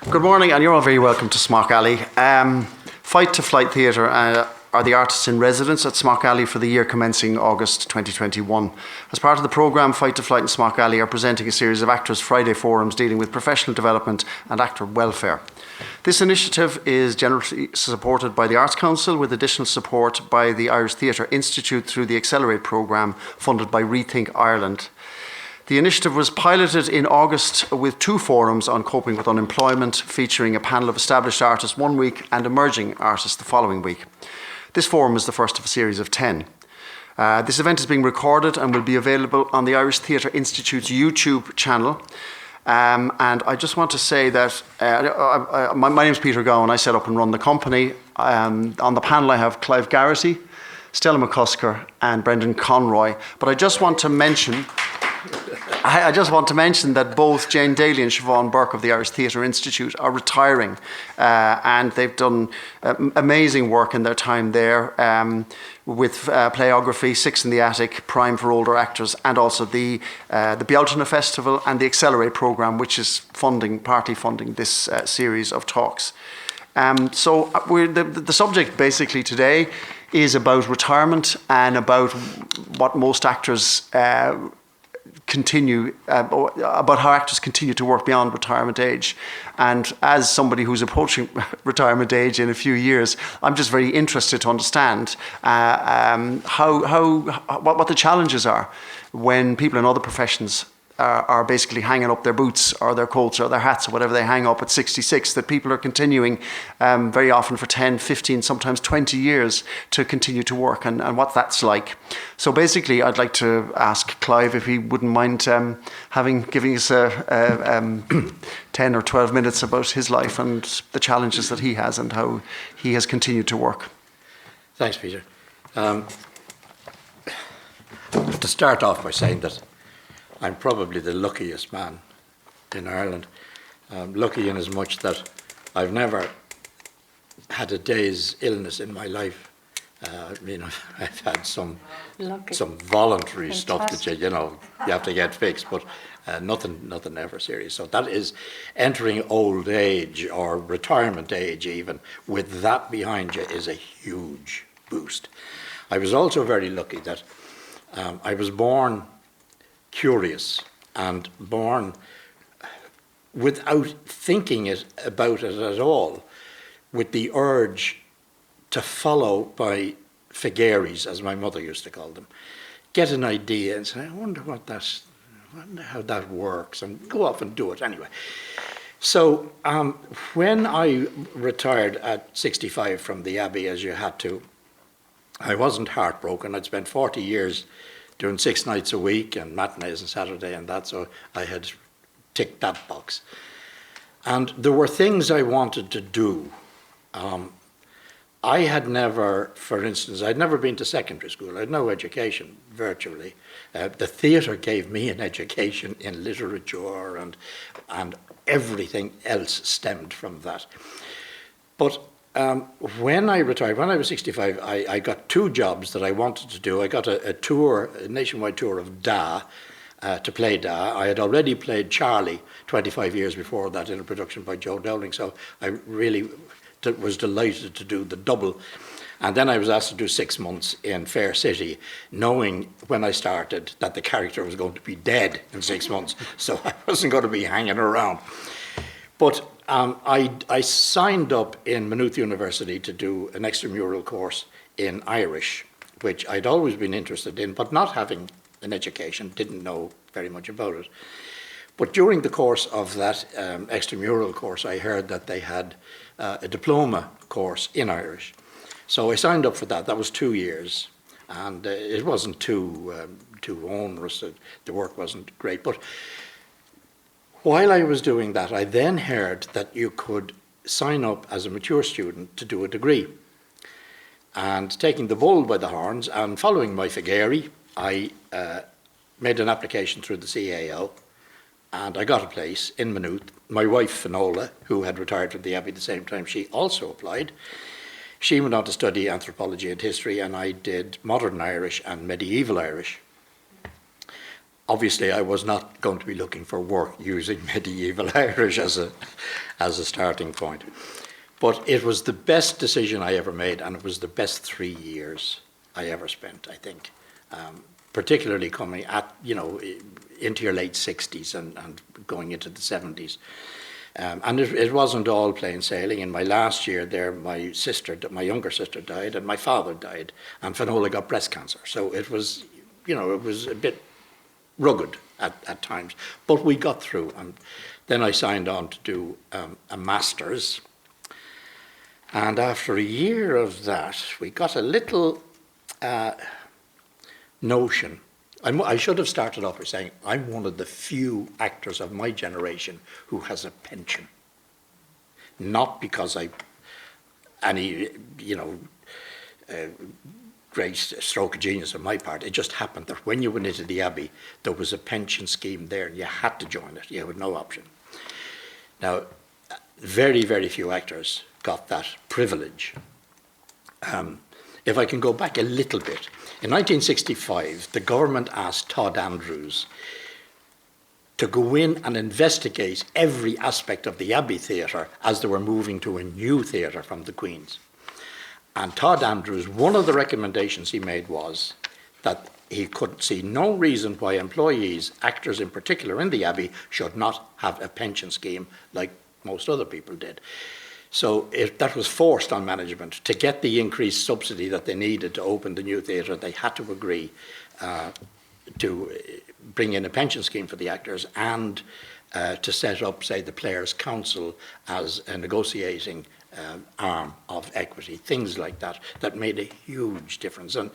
Good morning, and you're all very welcome to Smock Alley. Fight2Flight Theatre are the artists in residence at Smock Alley for the year commencing August 2021. As part of the programme, Fight2Flight and Smock Alley are presenting a series of Actors Friday forums dealing with professional development and actor welfare. This initiative is generally supported by the Arts Council, with additional support by the Irish Theatre Institute through the Accelerate programme funded by Rethink Ireland. The initiative was piloted in August with 2 forums on coping with unemployment, featuring a panel of established artists one week and emerging artists the following week. This forum is the first of a series of 10. This event is being recorded and will be available on the Irish Theatre Institute's YouTube channel. And I just want to say that my name is Peter Gowen. I set up and run the company. On the panel I have Clive Geraghty, Stella McCusker and Brendan Conroy. But I just want to mention that both Jane Daly and Siobhan Burke of the Irish Theatre Institute are retiring, and they've done amazing work in their time there with playography, Six in the Attic, Prime for Older Actors, and also the Bealtaine Festival and the Accelerate programme, which is partly funding this series of talks. So the subject basically today is about retirement and about what most actors about how actors continue to work beyond retirement age. And as somebody who's approaching retirement age in a few years, I'm just very interested to understand what the challenges are when people in other professions are basically hanging up their boots or their coats or their hats or whatever they hang up at 66, that people are continuing very often for 10, 15, sometimes 20 years to continue to work, and what that's like. So basically, I'd like to ask Clive if he wouldn't mind giving us 10 or 12 minutes about his life and the challenges that he has and how he has continued to work. Thanks, Peter. I have to start off by saying that I'm probably the luckiest man in Ireland. Lucky in as much that I've never had a day's illness in my life. I've had some voluntary stuff that you have to get fixed, but nothing ever serious. So that is entering old age or retirement age, even with that behind you, is a huge boost. I was also very lucky that I was born curious and born without thinking about it at all, with the urge to follow by vagaries, as my mother used to call them, get an idea and say, I wonder how that works, and go off and do it anyway. So when I retired at 65 from the Abbey, as you had to, I wasn't heartbroken. I'd spent 40 years doing 6 nights a week and matinees and Saturday and that, so I had ticked that box. And there were things I wanted to do. I had never, for instance, I'd never been to secondary school. I had no education, virtually. The theatre gave me an education in literature, and everything else stemmed from that. But when I retired, when I was 65, I got 2 jobs that I wanted to do. I got a nationwide tour of Da, to play Da. I had already played Charlie 25 years before that in a production by Joe Dowling, so I really was delighted to do the double. And then I was asked to do 6 months in Fair City, knowing when I started that the character was going to be dead in 6 months, so I wasn't going to be hanging around. But I signed up in Maynooth University to do an extramural course in Irish, which I'd always been interested in, but not having an education, didn't know very much about it. But during the course of that extramural course, I heard that they had a diploma course in Irish. So I signed up for that. That was 2 years, and it wasn't too onerous. The work wasn't great, but while I was doing that, I then heard that you could sign up as a mature student to do a degree. And taking the bull by the horns and following my vagary, I made an application through the CAO, and I got a place in Maynooth. My wife, Finola, who had retired from the Abbey at the same time, she also applied. She went on to study anthropology and history, and I did modern Irish and medieval Irish. obviously I was not going to be looking for work using medieval Irish as a starting point. But it was the best decision I ever made, and it was the best 3 years I ever spent, I think. Particularly coming at, into your late 60s and going into the 70s. And it wasn't all plain sailing. In my last year there, my younger sister died, and my father died, and Finola got breast cancer. So it was, it was a bit rugged at times. But we got through. And then I signed on to do a master's. And after a year of that, we got a little notion. I should have started off by saying I'm one of the few actors of my generation who has a pension. Not because great stroke of genius on my part. It just happened that when you went into the Abbey, there was a pension scheme there, and you had to join it. You had no option. Now, very, very few actors got that privilege. If I can go back a little bit, in 1965, the government asked Todd Andrews to go in and investigate every aspect of the Abbey Theatre as they were moving to a new theatre from the Queen's. And Todd Andrews, one of the recommendations he made was that he could see no reason why employees, actors in particular in the Abbey, should not have a pension scheme like most other people did. So that was forced on management. To get the increased subsidy that they needed to open the new theatre, they had to agree to bring in a pension scheme for the actors and to set up, say, the Players' Council as a negotiating arm of equity, things like that, that made a huge difference. And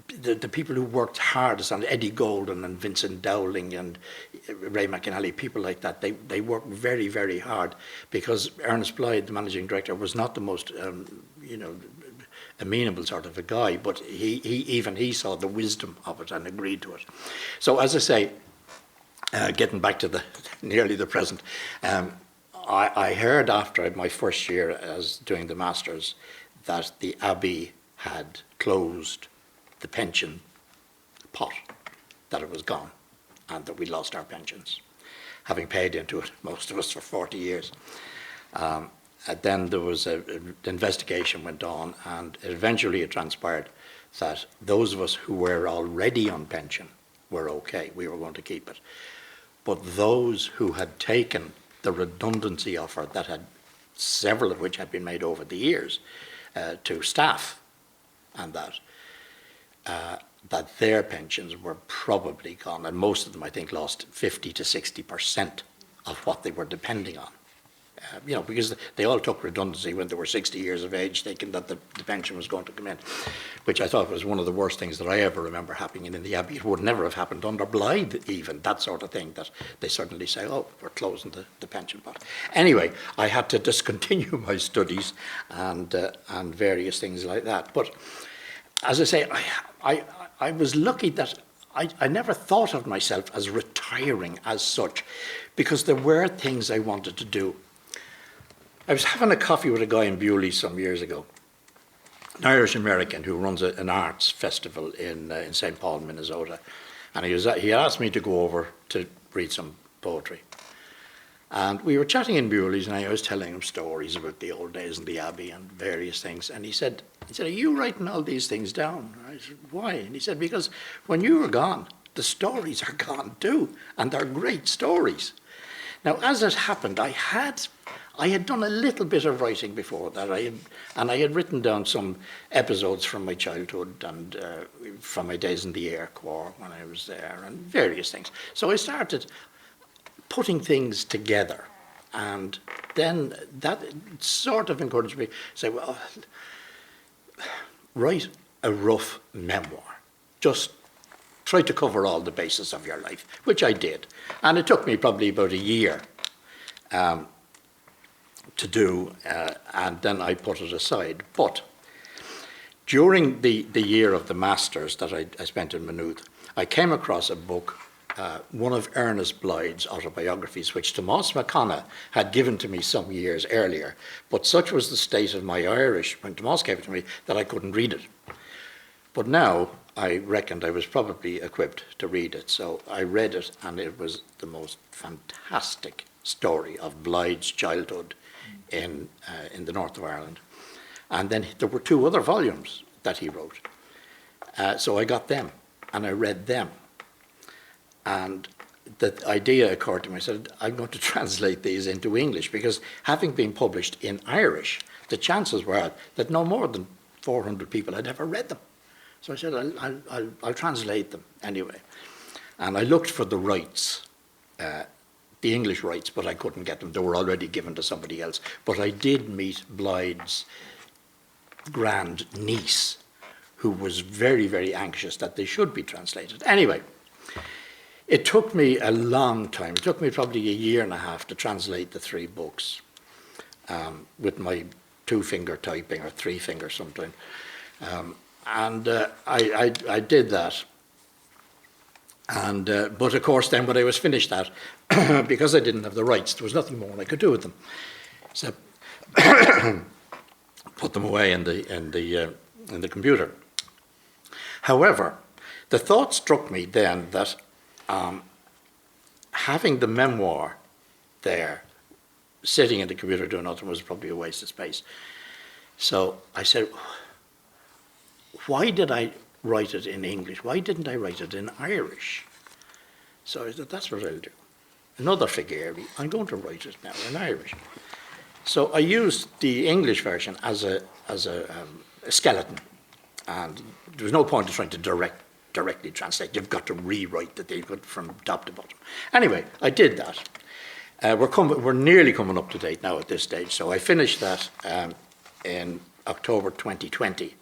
the people who worked hardest on Eddie Golden and Vincent Dowling and Ray McAnally, people like that, they worked very, very hard, because Ernest Blythe, the managing director, was not the most amenable sort of a guy, but he saw the wisdom of it and agreed to it. So as I say, getting back to nearly the present, I heard after my first year as doing the Masters that the Abbey had closed the pension pot, that it was gone, and that we lost our pensions, having paid into it, most of us, for 40 years. And then there was an investigation went on, and eventually it transpired that those of us who were already on pension were okay, we were going to keep it. But those who had taken the redundancy offer, that had, several of which had been made over the years, to staff, and that their pensions were probably gone, and most of them, I think, lost 50 to 60% of what they were depending on. Because they all took redundancy when they were 60 years of age, thinking that the pension was going to come in, which I thought was one of the worst things that I ever remember happening in the Abbey. It would never have happened under Blythe, even, that sort of thing, that they suddenly say, oh, we're closing the pension pot. Anyway, I had to discontinue my studies and various things like that. But as I say, I was lucky that I never thought of myself as retiring as such, because there were things I wanted to do. I was having a coffee with a guy in Bewley some years ago, an Irish-American who runs an arts festival in St. Paul, Minnesota. And he asked me to go over to read some poetry. And we were chatting in Bewley's, and I was telling him stories about the old days in the Abbey and various things. And he said, are you writing all these things down? I said, why? And he said, because when you were gone, the stories are gone too, and they're great stories. Now, as it happened, I had done a little bit of writing before that, and I had written down some episodes from my childhood and from my days in the Air Corps when I was there, and various things. So I started putting things together, and then that sort of encouraged me to say, well, write a rough memoir. Just try to cover all the bases of your life, which I did. And it took me probably about a year to do, and then I put it aside. But during the year of the Masters that I spent in Maynooth, I came across a book, one of Ernest Blythe's autobiographies, which Tomás McCusker had given to me some years earlier. But such was the state of my Irish when Tomás gave it to me that I couldn't read it. But now I reckoned I was probably equipped to read it. So I read it, and it was the most fantastic story of Blythe's childhood in the north of Ireland. And then there were 2 other volumes that he wrote. So I got them, and I read them. And the idea occurred to me. I said, I'm going to translate these into English, because having been published in Irish, the chances were that no more than 400 people had ever read them. So I said, I'll translate them anyway. And I looked for the rights, the English rights, but I couldn't get them. They were already given to somebody else. But I did meet Blythe's grand niece, who was very, very anxious that they should be translated. Anyway, it took me a long time. It took me probably a year and a half to translate the 3 books with my 2-finger typing, or 3-finger sometimes. I did that. And but of course, then when I was finished that, because I didn't have the rights, there was nothing more I could do with them. So put them away in the computer. However, the thought struck me then that having the memoir there, sitting in the computer doing nothing, was probably a waste of space. So I said, why did I write it in English? Why didn't I write it in Irish? So I said, that's what I'll do. Another Geraghty, I'm going to write it now in Irish. So I used the English version as a skeleton, and there was no point in trying to directly translate. You've got to rewrite the thing from top to bottom. Anyway, I did that. We're nearly coming up to date now at this stage. So I finished that in October 2020.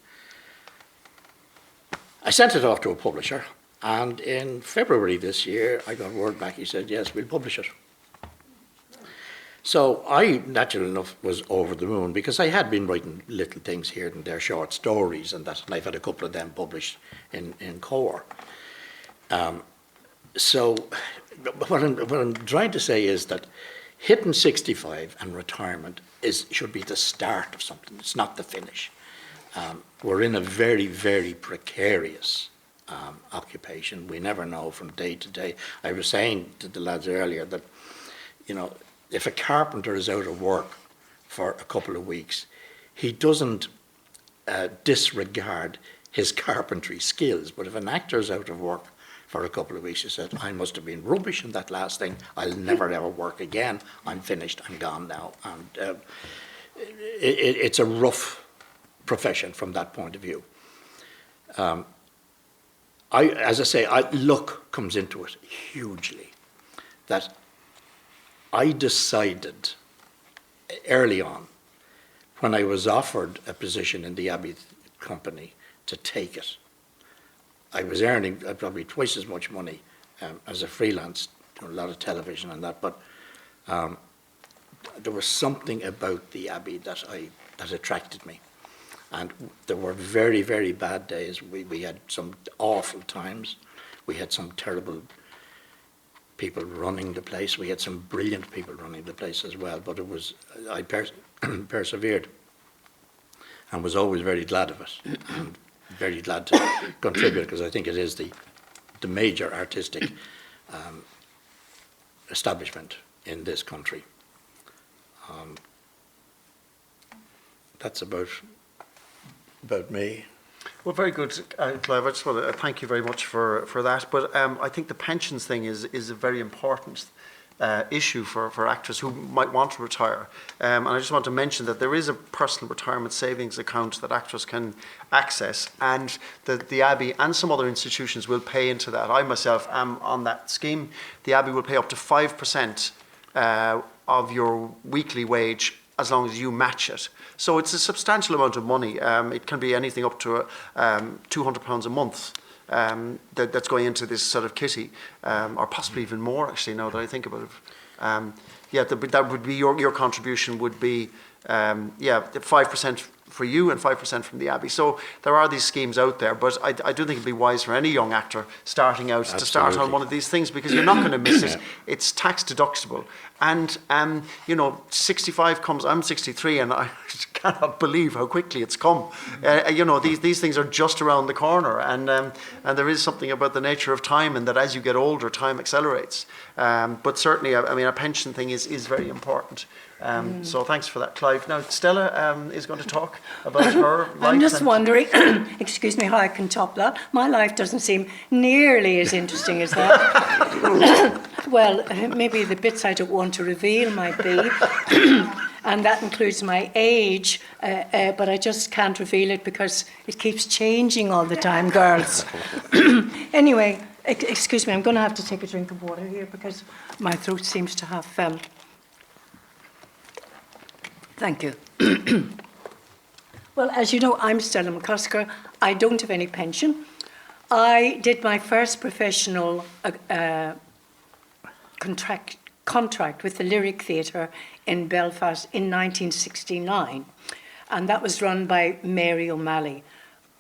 I sent it off to a publisher, and in February this year, I got word back. He said, yes, we'll publish it. So I, naturally enough, was over the moon, because I had been writing little things here and there, short stories and that, and I've had a couple of them published in Core. So what I'm trying to say is that hitting 65 and retirement should be the start of something. It's not the finish. We're in a very, very precarious occupation. We never know from day to day. I was saying to the lads earlier that, you know, if a carpenter is out of work for a couple of weeks, he doesn't disregard his carpentry skills. But if an actor is out of work for a couple of weeks, he said, I must have been rubbish in that last thing. I'll never ever work again. I'm finished. I'm gone now. And it's a rough profession from that point of view. As I say, luck comes into it hugely. That I decided early on, when I was offered a position in the Abbey company, to take it. I was earning probably twice as much money as a freelance, doing a lot of television and that, but there was something about the Abbey that attracted me. And there were very, very bad days. We had some awful times. We had some terrible people running the place. We had some brilliant people running the place as well. But I persevered, and was always very glad of it, and very glad to contribute, because I think it is the major artistic establishment in this country. That's about me. Well, very good, Clive. I just want to thank you very much for that. But I think the pensions thing is a very important issue for actors who might want to retire. And I just want to mention that there is a personal retirement savings account that actors can access, and the Abbey and some other institutions will pay into that. I myself am on that scheme. The Abbey will pay up to 5% of your weekly wage, as long as you match it. So it's a substantial amount of money. It can be anything up to £200 a month that's going into this sort of kitty, or possibly even more, actually, now that I think about it. That would be your contribution would be 5% for you and 5% from the Abbey. So there are these schemes out there, but I do think it'd be wise for any young actor starting out to start on one of these things, because you're not going to miss it. It's tax deductible. And, 65 comes, I'm 63, and I cannot believe how quickly it's come. You know, these things are just around the corner, and there is something about the nature of time, and that as you get older, time accelerates. But certainly, I mean, a pension thing is very important. So thanks for that, Clive. Now, Stella is going to talk about her life. I'm just wondering, excuse me, how I can top that. My life doesn't seem nearly as interesting as that. Well, maybe the bits I don't want to reveal might be, and that includes my age, but I just can't reveal it because it keeps changing all the time, girls. Anyway, excuse me, I'm going to have to take a drink of water here because my throat seems to have... Thank you. Well, as you know, I'm Stella McCusker. I don't have any pension. I did my first professional contract with the Lyric Theatre in Belfast in 1969, and that was run by Mary O'Malley.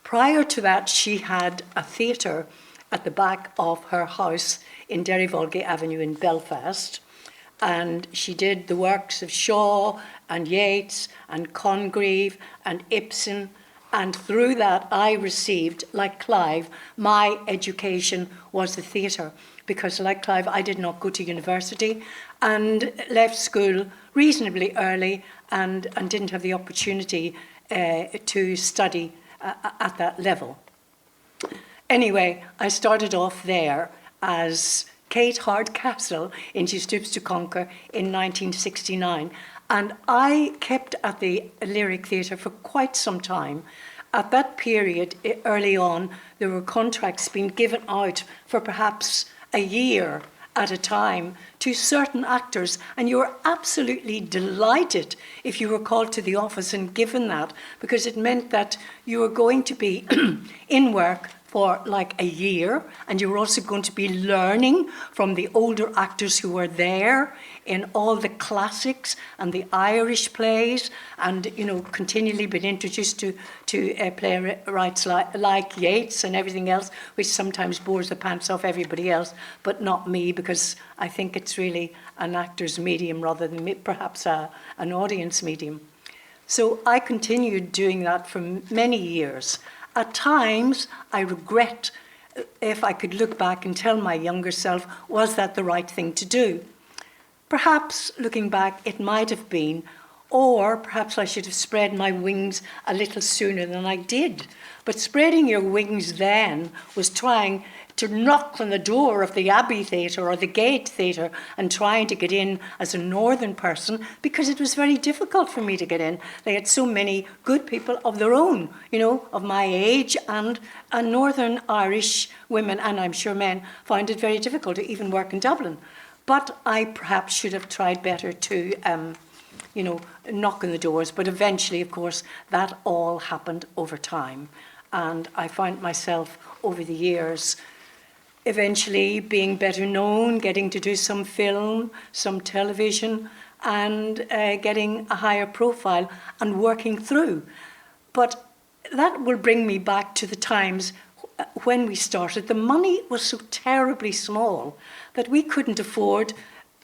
Prior to that, she had a theatre at the back of her house in Derryvolgay Avenue in Belfast, and she did the works of Shaw and Yeats and Congreve and Ibsen, and through that I received, like Clive, my education was the theatre, because like Clive I did not go to university and left school reasonably early and didn't have the opportunity to study at that level. Anyway, I started off there as Kate Hardcastle in She Stoops to Conquer in 1969. And I kept at the Lyric Theatre for quite some time. At that period, early on, there were contracts being given out for perhaps a year at a time to certain actors, and you were absolutely delighted if you were called to the office and given that, because it meant that you were going to be in work for like a year, and you were also going to be learning from the older actors who were there in all the classics and the Irish plays, and you know, continually been introduced to playwrights like Yeats and everything else, which sometimes bores the pants off everybody else, but not me, because I think it's really an actor's medium rather than perhaps an audience medium. So I continued doing that for many years. At times, I regret, if I could look back and tell my younger self, was that the right thing to do? Perhaps, looking back, it might have been, or perhaps I should have spread my wings a little sooner than I did. But spreading your wings then was trying to knock on the door of the Abbey Theatre or the Gate Theatre and trying to get in as a northern person, because it was very difficult for me to get in. They had so many good people of their own, you know, of my age, and Northern Irish women, and I'm sure men, found it very difficult to even work in Dublin. But I perhaps should have tried better to, you know, knock on the doors. But eventually, of course, that all happened over time. And I found myself over the years eventually being better known, getting to do some film, some television, and getting a higher profile and working through. But that will bring me back to the times when we started. The money was so terribly small that we couldn't afford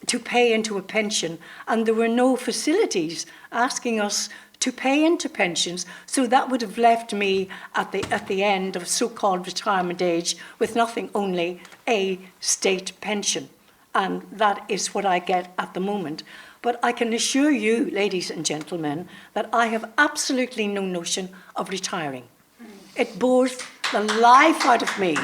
to pay into a pension, and there were no facilities asking us to pay into pensions, so that would have left me at the end of so-called retirement age with nothing, only a state pension, and that is what I get at the moment. But I can assure you, ladies and gentlemen, that I have absolutely no notion of retiring. It bores the life out of me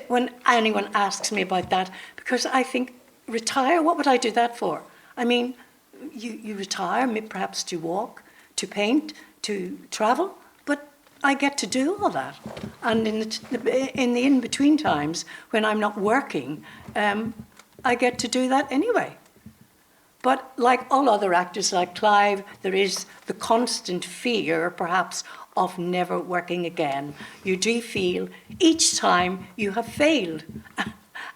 when anyone asks me about that, because I think, retire? What would I do that for? I mean, you retire, perhaps to walk, to paint, to travel, but I get to do all that. And in the in-between times, when I'm not working, I get to do that anyway. But like all other actors, like Clive, there is the constant fear, perhaps, of never working again. You do feel each time you have failed.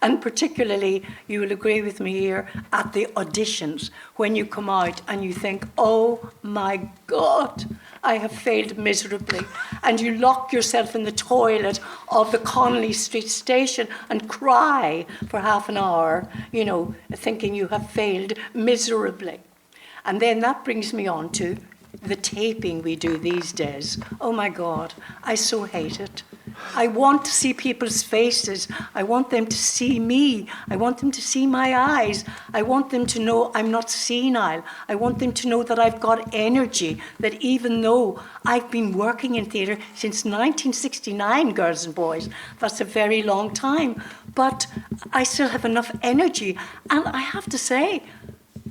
And particularly, you will agree with me here, at the auditions, when you come out and you think, oh my God, I have failed miserably. And you lock yourself in the toilet of the Connolly Street station and cry for half an hour, you know, thinking you have failed miserably. And then that brings me on to the taping we do these days. Oh my God, I so hate it. I want to see people's faces. I want them to see me. I want them to see my eyes. I want them to know I'm not senile. I want them to know that I've got energy, that even though I've been working in theatre since 1969, girls and boys, that's a very long time, but I still have enough energy. And I have to say,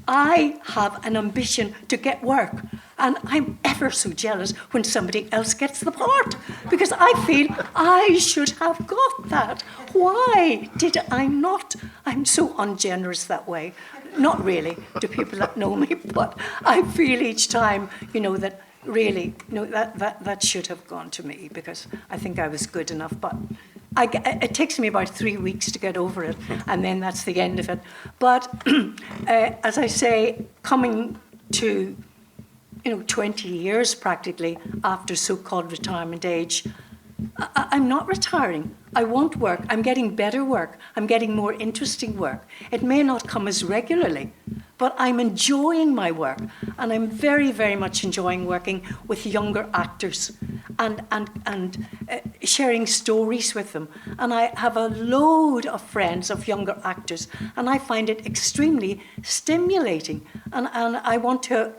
I have an ambition to get work. And I'm ever so jealous when somebody else gets the part, because I feel I should have got that. Why did I not? I'm so ungenerous that way. Not really to people that know me, but I feel each time, that really, that should have gone to me, because I think I was good enough. But it takes me about 3 weeks to get over it, and then that's the end of it. But as I say, coming to 20 years practically after so-called retirement age, I'm not retiring. I want work. I'm getting better work. I'm getting more interesting work. It may not come as regularly, but I'm enjoying my work. And I'm very, very much enjoying working with younger actors and sharing stories with them. And I have a load of friends of younger actors, and I find it extremely stimulating. And I want to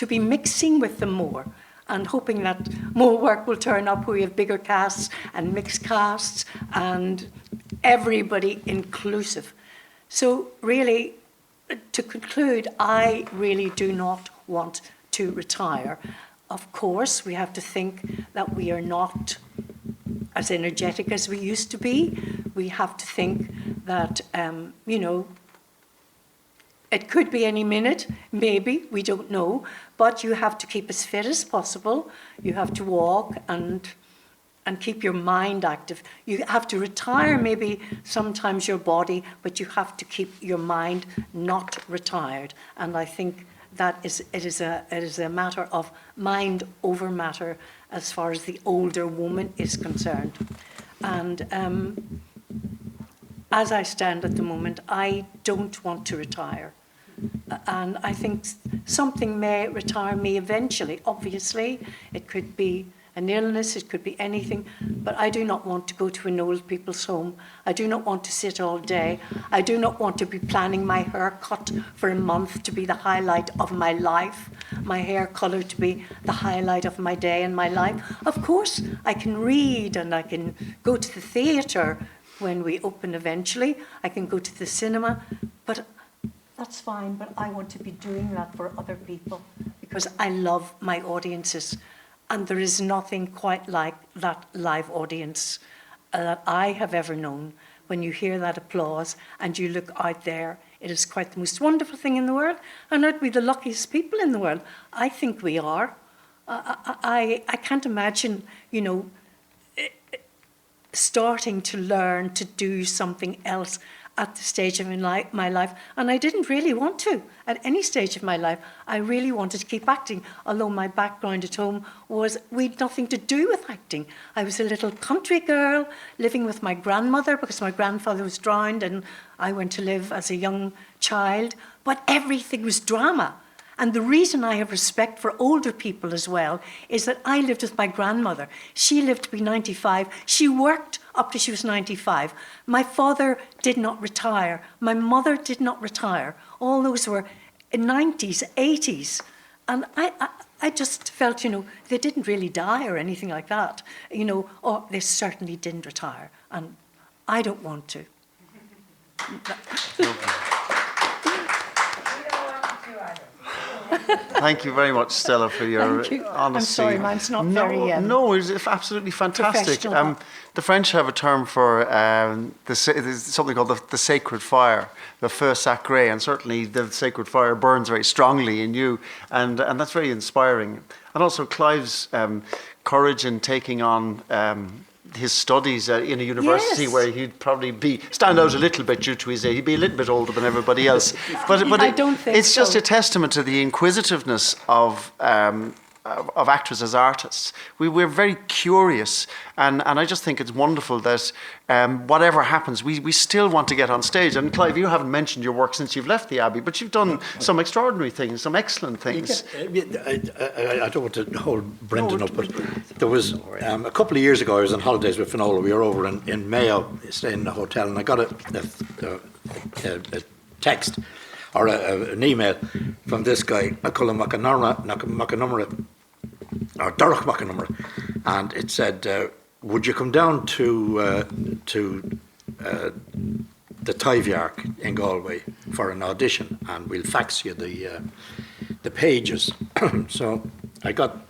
be mixing with them more, and hoping that more work will turn up. We have bigger casts and mixed casts and everybody inclusive. So really, to conclude, I really do not want to retire. Of course, we have to think that we are not as energetic as we used to be. We have to think that, it could be any minute, maybe, we don't know, but you have to keep as fit as possible. You have to walk and keep your mind active. You have to retire maybe sometimes your body, but you have to keep your mind not retired. And I think that it is a matter of mind over matter as far as the older woman is concerned. And as I stand at the moment, I don't want to retire. And I think something may retire me eventually. Obviously, it could be an illness, it could be anything, but I do not want to go to an old people's home. I do not want to sit all day. I do not want to be planning my haircut for a month to be the highlight of my life, my hair colour to be the highlight of my day and my life. Of course, I can read and I can go to the theatre when we open eventually. I can go to the cinema, but that's fine, but I want to be doing that for other people because I love my audiences. And there is nothing quite like that live audience that I have ever known. When you hear that applause and you look out there, it is quite the most wonderful thing in the world. And aren't we the luckiest people in the world? I think we are. I can't imagine, starting to learn to do something else at the stage of my life, and I didn't really want to at any stage of my life. I really wanted to keep acting, although my background at home was we'd nothing to do with acting. I was a little country girl living with my grandmother because my grandfather was drowned and I went to live as a young child, but everything was drama. And the reason I have respect for older people as well is that I lived with my grandmother. She lived to be 95. She worked up till she was 95. My father did not retire. My mother did not retire. All those were 90s, 80s. And I just felt, they didn't really die or anything like that, or they certainly didn't retire. And I don't want to. Thank you very much, Stella, for your honesty. I'm sorry, mine's not very... No, it's absolutely fantastic. The French have a term for something called the sacred fire, the feu sacré, and certainly the sacred fire burns very strongly in you, and that's very inspiring. And also Clive's courage in taking on his studies in a university where he'd probably stand out a little bit due to his age. He'd be a little bit older than everybody else. But I don't think it's just a testament to the inquisitiveness of of actors as artists. We're very curious, and I just think it's wonderful that whatever happens, we still want to get on stage. And Clive, you haven't mentioned your work since you've left the Abbey, but you've done some extraordinary things, some excellent things. I don't want to hold Brendan up, but there was a couple of years ago I was on holidays with Finola. We were over in Mayo, staying in a hotel, and I got a text or an email from this guy, Dorach McCusker, and it said, would you come down to the Tyviark in Galway for an audition, and we'll fax you the pages. So I got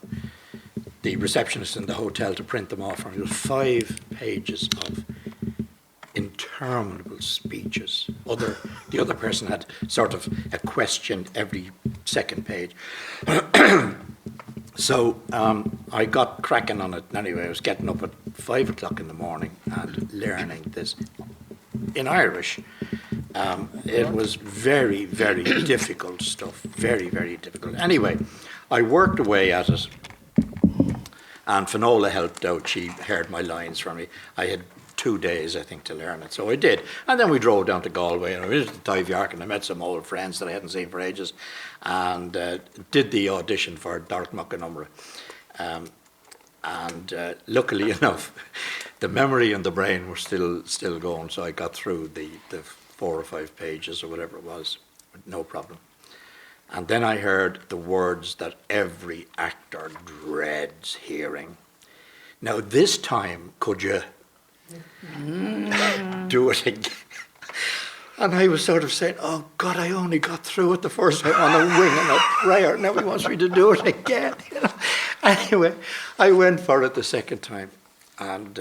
the receptionist in the hotel to print them off, and it was 5 pages of interminable speeches. The other person had sort of a question every second page. So I got cracking on it. Anyway, I was getting up at 5 o'clock in the morning and learning this in Irish. It was very, very difficult stuff. Very, very difficult. Anyway, I worked away at it, and Finola helped out. She heard my lines from me. I had 2 days, I think, to learn it, so I did. And then we drove down to Galway, and I went to Tyviark, and I met some old friends that I hadn't seen for ages, and did the audition for Dorach McCusker. And luckily enough, the memory and the brain were still going, so I got through the 4 or 5 pages or whatever it was, with no problem. And then I heard the words that every actor dreads hearing. Now, this time, could you do it again? And I was sort of saying, oh God, I only got through it the first time on a wing and a prayer. Now he wants me to do it again. Anyway, I went for it the second time, and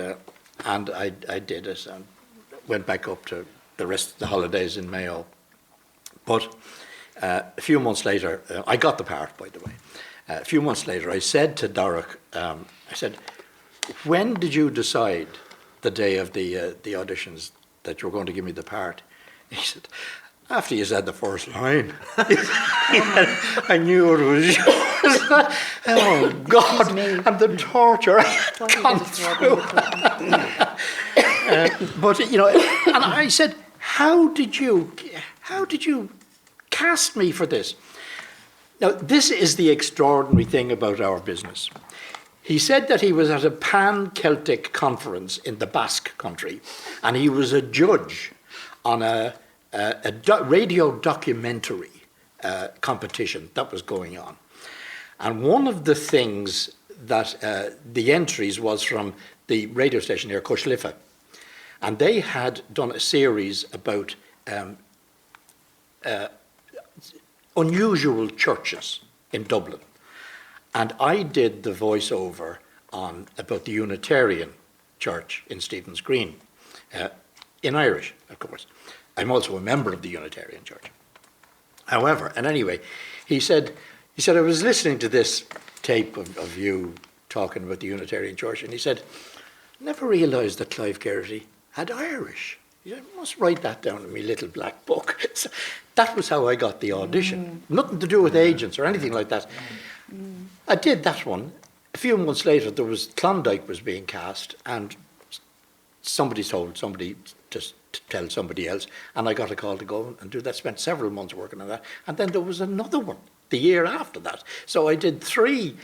I did it, and went back up to the rest of the holidays in Mayo. But a few months later, I got the part, by the way. A few months later, I said to Dorach, I said, when did you decide the day of the auditions that you were going to give me the part? He said, after you said the first line. He said, I knew it was yours. Oh God, and the torture I had gone through. But you know, and I said, how did you cast me for this? Now, this is the extraordinary thing about our business. He said that he was at a pan-Celtic conference in the Basque country, and he was a judge on a radio documentary competition that was going on. And one of the things that the entries was from the radio station near Cushlifa, and they had done a series about unusual churches in Dublin. And I did the voiceover on about the Unitarian Church in Stephen's Green, in Irish, of course. I'm also a member of the Unitarian Church. However, and anyway, he said, I was listening to this tape of you talking about the Unitarian Church, and he said, never realised that Clive Geraghty had Irish. He said, I must write that down in my little black book. So that was how I got the audition. Nothing to do with agents or anything like that. I did that one. A few months later, Klondike was being cast, and somebody told somebody to tell somebody else, and I got a call to go and do that. Spent several months working on that, and then there was another one the year after that. So I did 3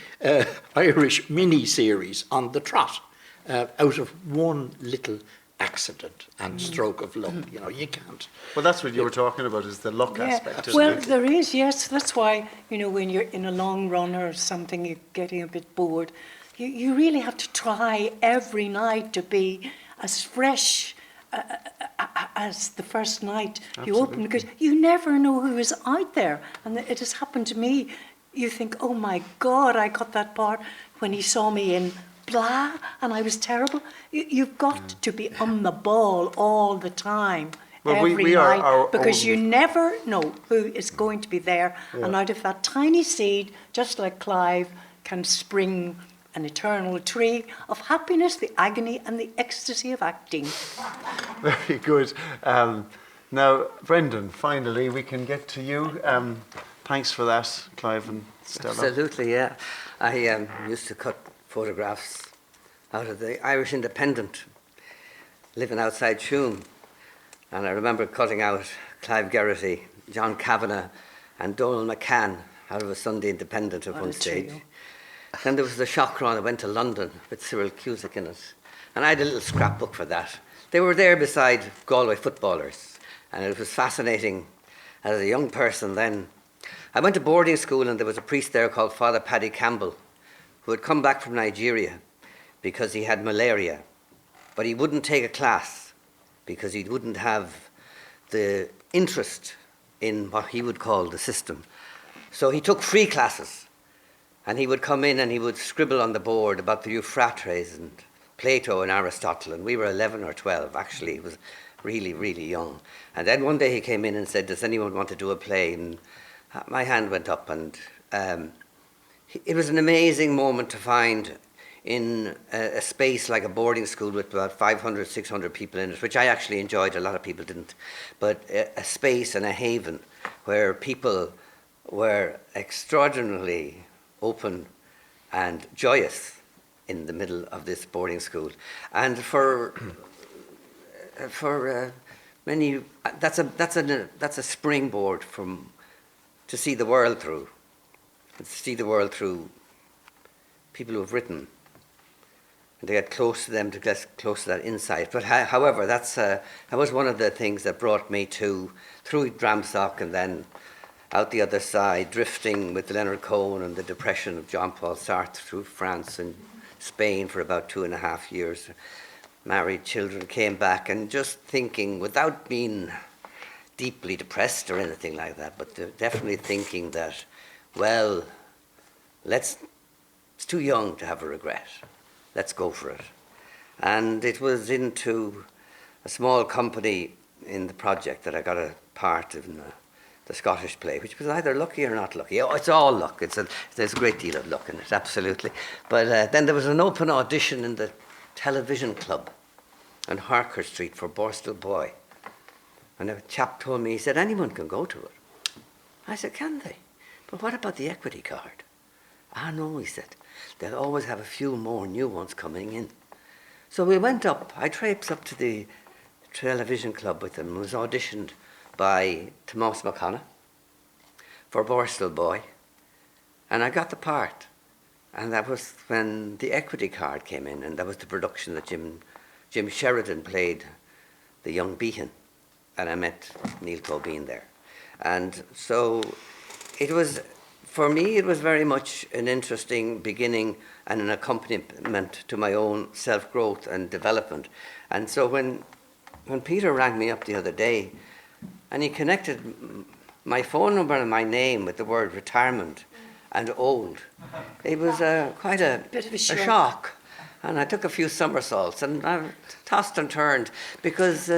Irish mini-series on the trot out of one little accident and stroke of luck. You know, you can't. Well, that's what you were talking about, is the luck aspect. Well, there is, yes. That's why, you know, when you're in a long run or something, you're getting a bit bored, you really have to try every night to be as fresh as the first night you open, because you never know who is out there. And it has happened to me. You think, oh my God, I got that part when he saw me in blah, and I was terrible. You've got to be on the ball all the time, every night, because you never know who is going to be there. Yeah. And out of that tiny seed, just like Clive, can spring an eternal tree of happiness, the agony and the ecstasy of acting. Very good. Now, Brendan, finally we can get to you. Thanks for that, Clive and Stella. Absolutely, yeah. I used to cut photographs out of the Irish Independent, living outside Tuam. And I remember cutting out Clive Geraghty, John Kavanagh, and Donald McCann out of a Sunday Independent at one stage. Then there was the shock run. I went to London with Cyril Cusack in it. And I had a little scrapbook for that. They were there beside Galway footballers. And it was fascinating as a young person then. I went to boarding school, and there was a priest there called Father Paddy Campbell, who had come back from Nigeria because he had malaria. But he wouldn't take a class because he wouldn't have the interest in what he would call the system. So he took free classes, and he would come in and he would scribble on the board about the Euphrates and Plato and Aristotle, and we were 11 or 12, actually. He was really, really young. And then one day he came in and said, does anyone want to do a play? And my hand went up, and it was an amazing moment to find in a space like a boarding school with about 500, 600 people in it, which I actually enjoyed, a lot of people didn't, but a space and a haven where people were extraordinarily open and joyous in the middle of this boarding school. And for many, that's a springboard to see the world through, and to see the world through people who have written, and to get close to them, to get close to that insight. But however, that was one of the things that brought me through Dramsock and then out the other side, drifting with Leonard Cohen and the depression of Jean-Paul Sartre through France and Spain for about 2.5 years. Married, children, came back, and just thinking, without being deeply depressed or anything like that, but definitely thinking that, well, it's too young to have a regret. Let's go for it. And it was into a small company in the project that I got a part in the Scottish play, which was either lucky or not lucky. Oh, it's all luck. There's a great deal of luck in it, absolutely. But then there was an open audition in the television club on Harker Street for Borstal Boy. And a chap told me, he said, anyone can go to it. I said, can they? But what about the equity card? Ah, no, he said. They'll always have a few more new ones coming in. So we went up. I traipsed up to the television club with them and was auditioned by Tomás McConaughey for Borstal Boy. And I got the part. And that was when the equity card came in, and that was the production that Jim Sheridan played the young Behan. And I met Neil Tobin there. And so it was, for me, it was very much an interesting beginning and an accompaniment to my own self-growth and development. And so when Peter rang me up the other day, and he connected my phone number and my name with the word retirement and old, it was quite a bit of a shock. And I took a few somersaults, and I tossed and turned, because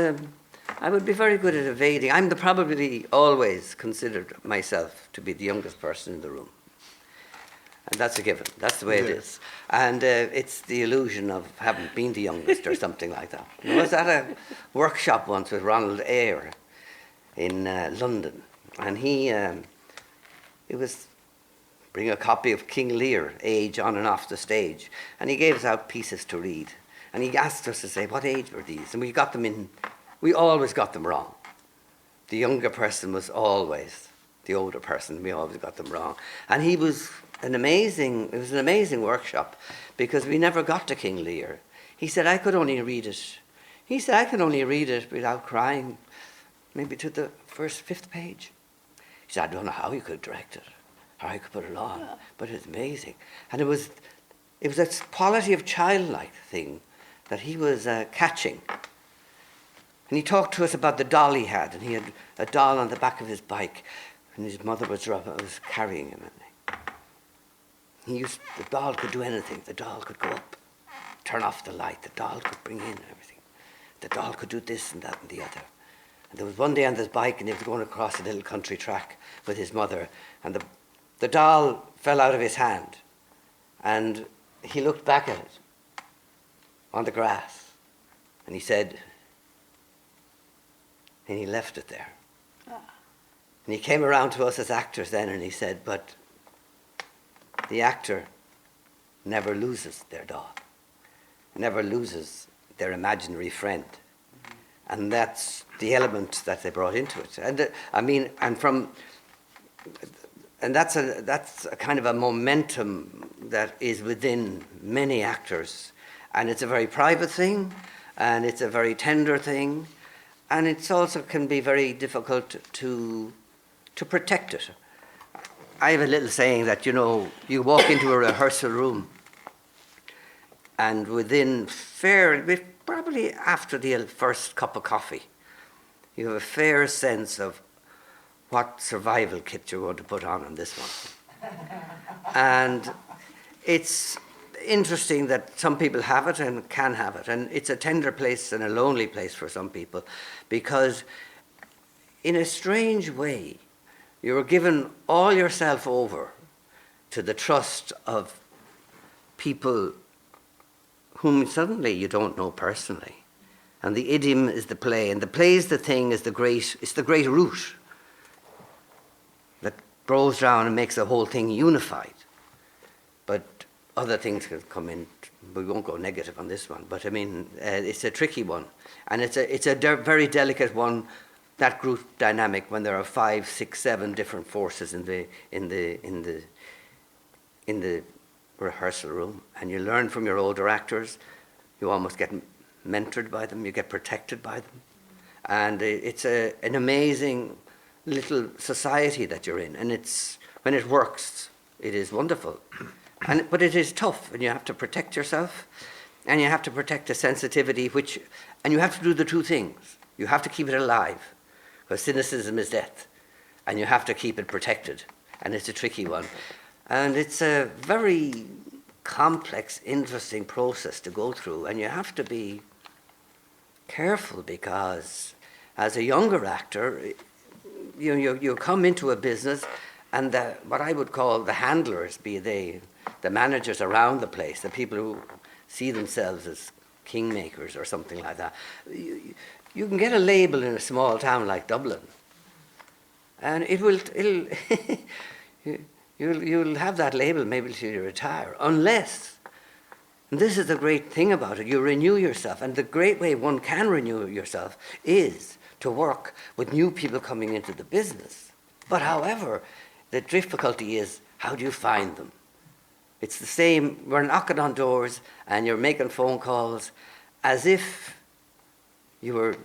I would be very good at evading. I'm probably always considered myself to be the youngest person in the room. And that's a given. That's the way it is. And it's the illusion of having been the youngest or something like that. I was at a workshop once with Ronald Eyre in London. And he was bring a copy of King Lear, Age on and off the Stage. And he gave us out pieces to read. And he asked us to say, what age were these? And we always got them wrong. The younger person was always the older person. We always got them wrong. And it was an amazing workshop, because we never got to King Lear. He said, I could only read it. He said, I could only read it without crying, maybe to the first 5th page. He said, I don't know how you could direct it, or I could put it on, but it's amazing. And it was a quality of childlike thing that he was catching. And he talked to us about the doll he had, and he had a doll on the back of his bike, and his mother was carrying him. The doll could do anything. The doll could go up, turn off the light. The doll could bring in everything. The doll could do this and that and the other. And there was one day on this bike, and he was going across a little country track with his mother, and the doll fell out of his hand, and he looked back at it on the grass, and he said, and he left it there. And he came around to us as actors then and he said, but the actor never loses their doll, never loses their imaginary friend. And that's the element that they brought into it. And that's a kind of a momentum that is within many actors. And it's a very private thing, and it's a very tender thing, and it's also can be very difficult to protect it. I have a little saying that, you walk into a rehearsal room and probably after the first cup of coffee, you have a fair sense of what survival kit you're going to put on this one. And it's interesting that some people have it and can have it. And it's a tender place and a lonely place for some people because in a strange way, you're given all yourself over to the trust of people whom suddenly you don't know personally. And the idiom is the play, and the play is the thing, it's the great root that grows down and makes the whole thing unified. But other things can come in. We won't go negative on this one, but I mean, it's a tricky one. And it's a very delicate one, that group dynamic, when there are 5, 6, 7 different forces in the rehearsal room, and you learn from your older actors. You almost get mentored by them. You get protected by them, and it's an amazing little society that you're in. And when it works, it is wonderful. But it is tough, and you have to protect yourself, and you have to protect the sensitivity, and you have to do the two things. You have to keep it alive, because cynicism is death, and you have to keep it protected, and it's a tricky one. And it's a very complex, interesting process to go through, and you have to be careful because as a younger actor, you come into a business, and what I would call the handlers, be they the managers around the place, the people who see themselves as kingmakers or something like that. You can get a label in a small town like Dublin, and you'll have that label maybe till you retire, unless, and this is the great thing about it, you renew yourself. And the great way one can renew yourself is to work with new people coming into the business. But however, the difficulty is, how do you find them? It's the same, we're knocking on doors and you're making phone calls as if you were,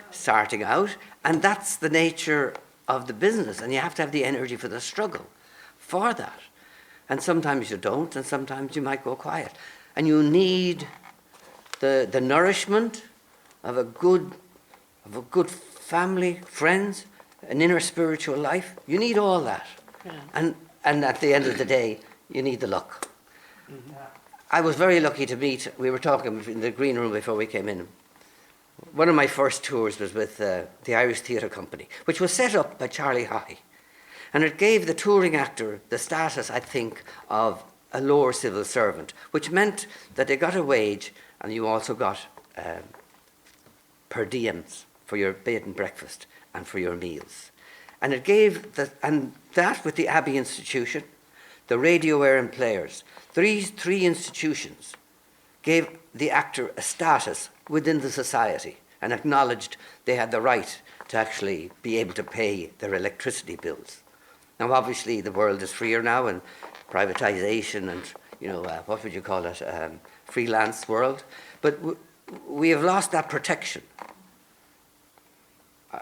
starting out. And that's the nature of the business, and you have to have the energy for the struggle for that. And sometimes you don't, and sometimes you might go quiet. And you need the nourishment of a good family, friends, an inner spiritual life. You need all that. Yeah. And at the end of the day, you need the luck. Mm-hmm. I was very lucky to meet, we were talking in the green room before we came in. One of my first tours was with the Irish Theatre Company, which was set up by Charlie Haughey. And it gave the touring actor the status, I think, of a lower civil servant, which meant that they got a wage, and you also got per diems for your bed and breakfast and for your meals. And it gave that with the Abbey Institution, the Radio Air and Players, three institutions gave the actor a status within the society and acknowledged they had the right to actually be able to pay their electricity bills. Now, obviously, the world is freer now, and privatization and, what would you call it, freelance world. But we have lost that protection.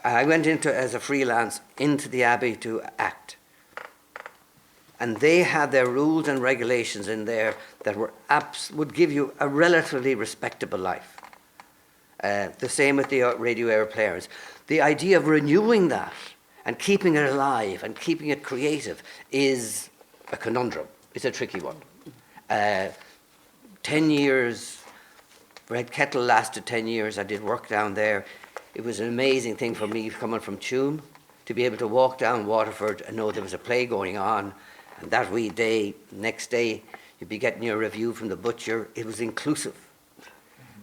I went as a freelance into the Abbey to act. And they had their rules and regulations in there that would give you a relatively respectable life. The same with the Radio Air Players. The idea of renewing that and keeping it alive and keeping it creative is a conundrum. It's a tricky one. 10 years, Red Kettle lasted 10 years. I did work down there. It was an amazing thing for me coming from Tuam to be able to walk down Waterford and know there was a play going on. And that wee day, next day, you'd be getting your review from the butcher. It was inclusive.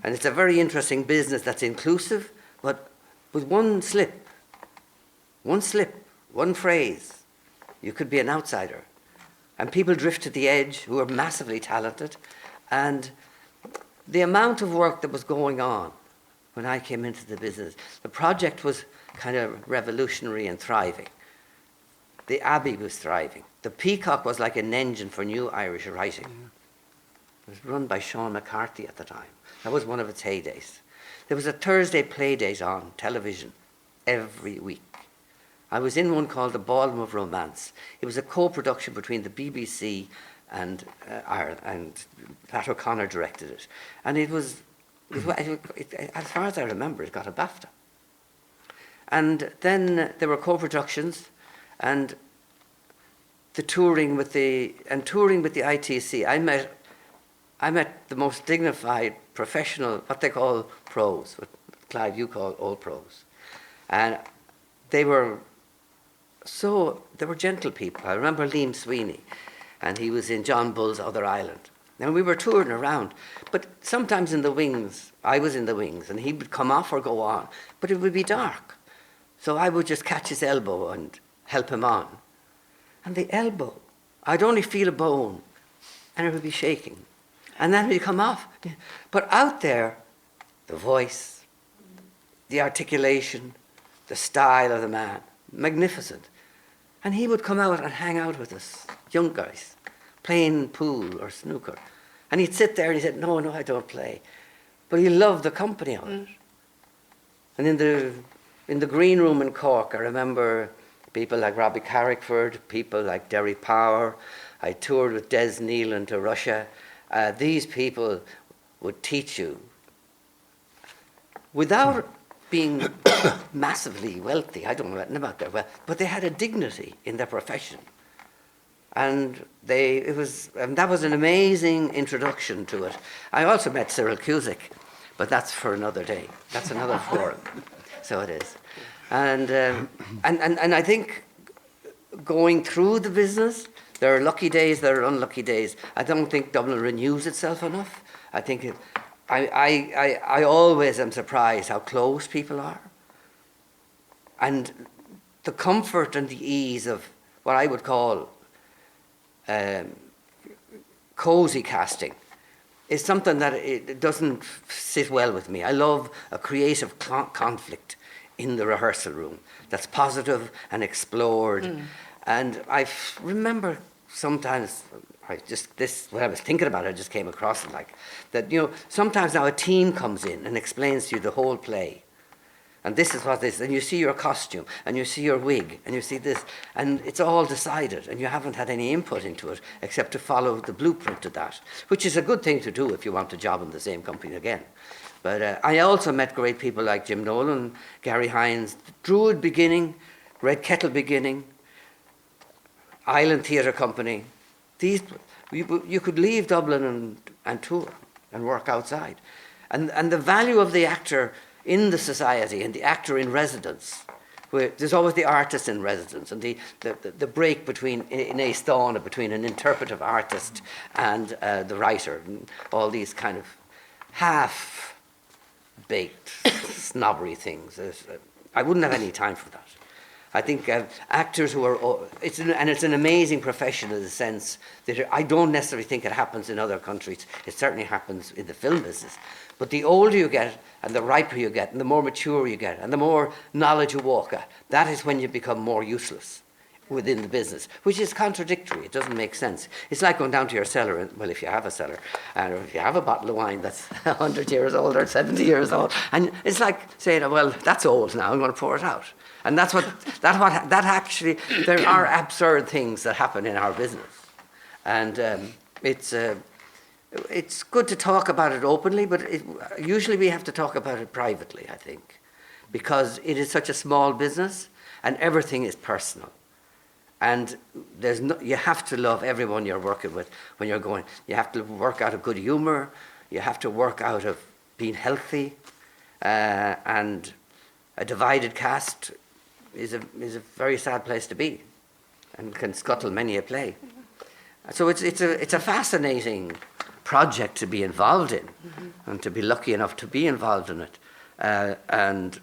And it's a very interesting business that's inclusive, but with one slip, One slip, one phrase, you could be an outsider. And people drift to the edge who are massively talented. And the amount of work that was going on when I came into the business, the project was kind of revolutionary and thriving. The Abbey was thriving. The Peacock was like an engine for new Irish writing. It was run by Sean McCarthy at the time. That was one of its heydays. There was a Thursday play date on television every week. I was in one called The Ballroom of Romance. It was a co-production between the BBC and Ireland, and Pat O'Connor directed it. And as far as I remember, it got a BAFTA. And then there were co-productions, and touring with the ITC. I met the most dignified professional, what they call pros, what Clive you call old pros, and they were gentle people. I remember Liam Sweeney, and he was in John Bull's Other Island. And we were touring around, but sometimes in the wings, I was in the wings, and he would come off or go on, but it would be dark. So I would just catch his elbow and help him on. And the elbow, I'd only feel a bone, and it would be shaking. And then he'd come off. But out there, the voice, the articulation, the style of the man, magnificent. And he would come out and hang out with us, young guys, playing pool or snooker. And he'd sit there and he said, no, I don't play. But he loved the company of it. And in the green room in Cork, I remember people like Robbie Carrickford, people like Derry Power. I toured with Des Nealon to Russia. These people would teach you without being massively wealthy. I don't know anything about their wealth, but they had a dignity in their profession. And that was an amazing introduction to it. I also met Cyril Cusick, but that's for another day. That's another forum. So it is. And I think going through the business, there are lucky days, there are unlucky days. I don't think Dublin renews itself enough. I think I always am surprised how close people are. And the comfort and the ease of what I would call cozy casting is something that it doesn't sit well with me. I love a creative conflict in the rehearsal room that's positive and explored. And I remember sometimes, when I was thinking about it, I just came across it like that, sometimes now a team comes in and explains to you the whole play. And this is what this, and you see your costume, and you see your wig, and you see this, and it's all decided, and you haven't had any input into it except to follow the blueprint to that, which is a good thing to do if you want a job in the same company again. But I also met great people like Jim Nolan, Gary Hines, Druid beginning, Red Kettle beginning, Island Theatre Company. You could leave Dublin and tour and work outside. And the value of the actor in the society and the actor in residence, where there's always the artist in residence, and the break between in Aestána between an interpretive artist and the writer, and all these kind of half-baked snobbery things. I wouldn't have any time for that. I think actors who are, it's an amazing profession in the sense that I don't necessarily think it happens in other countries. It certainly happens in the film business. But the older you get, and the riper you get, and the more mature you get, and the more knowledge you walk at, that is when you become more useless within the business, which is contradictory. It doesn't make sense. It's like going down to your cellar, and, well, if you have a cellar, or if you have a bottle of wine that's 100 years old or 70 years old, and it's like saying, well, that's old now, I'm going to pour it out. And that actually, there are absurd things that happen in our business. And it's good to talk about it openly, but usually we have to talk about it privately, I think, because it is such a small business and everything is personal. And you have to love everyone you're working with when you're going. You have to work out of good humor. You have to work out of being healthy. And a divided cast is a very sad place to be, and can scuttle many a play. So it's a fascinating project to be involved in, and to be lucky enough to be involved in it. And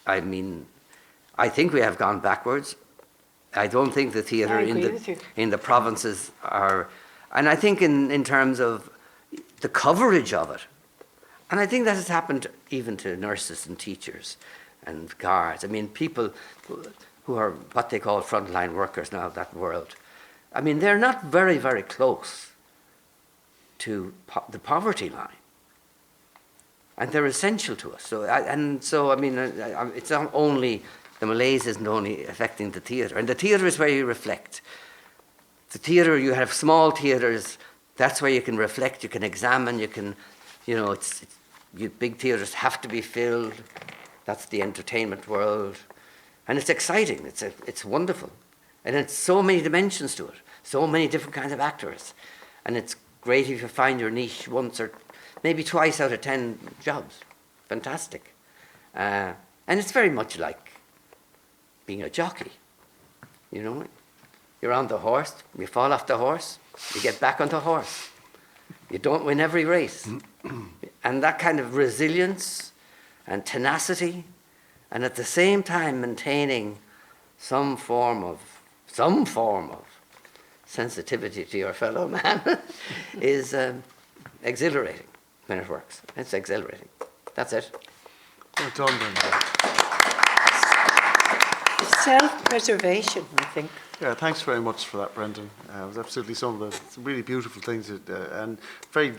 I mean, I think we have gone backwards. I don't think the theatre I agree with you. in the provinces are, and I think in terms of the coverage of it, and I think that has happened even to nurses and teachers and guards. I mean, people who are what they call frontline workers now of that world. I mean, they're not very, very close to the poverty line. And they're essential to us. So I mean, it's not only, the malaise isn't only affecting the theatre. And the theatre is where you reflect. The theatre, you have small theatres, that's where you can reflect, you can examine, you can, you know, big theatres have to be filled. That's the entertainment world. And it's exciting, it's wonderful. And it's so many dimensions to it, so many different kinds of actors. And it's great if you find your niche once or maybe twice out of 10 jobs. Fantastic. And it's very much like being a jockey. You know, you're on the horse, you fall off the horse, you get back on the horse. You don't win every race. And that kind of resilience and tenacity, and at the same time maintaining some form of sensitivity to your fellow man is exhilarating when it works. It's exhilarating. That's it. Well done, Brendan. Self-preservation, I think. Yeah, thanks very much for that, Brendan. It was absolutely some of the really beautiful things, and very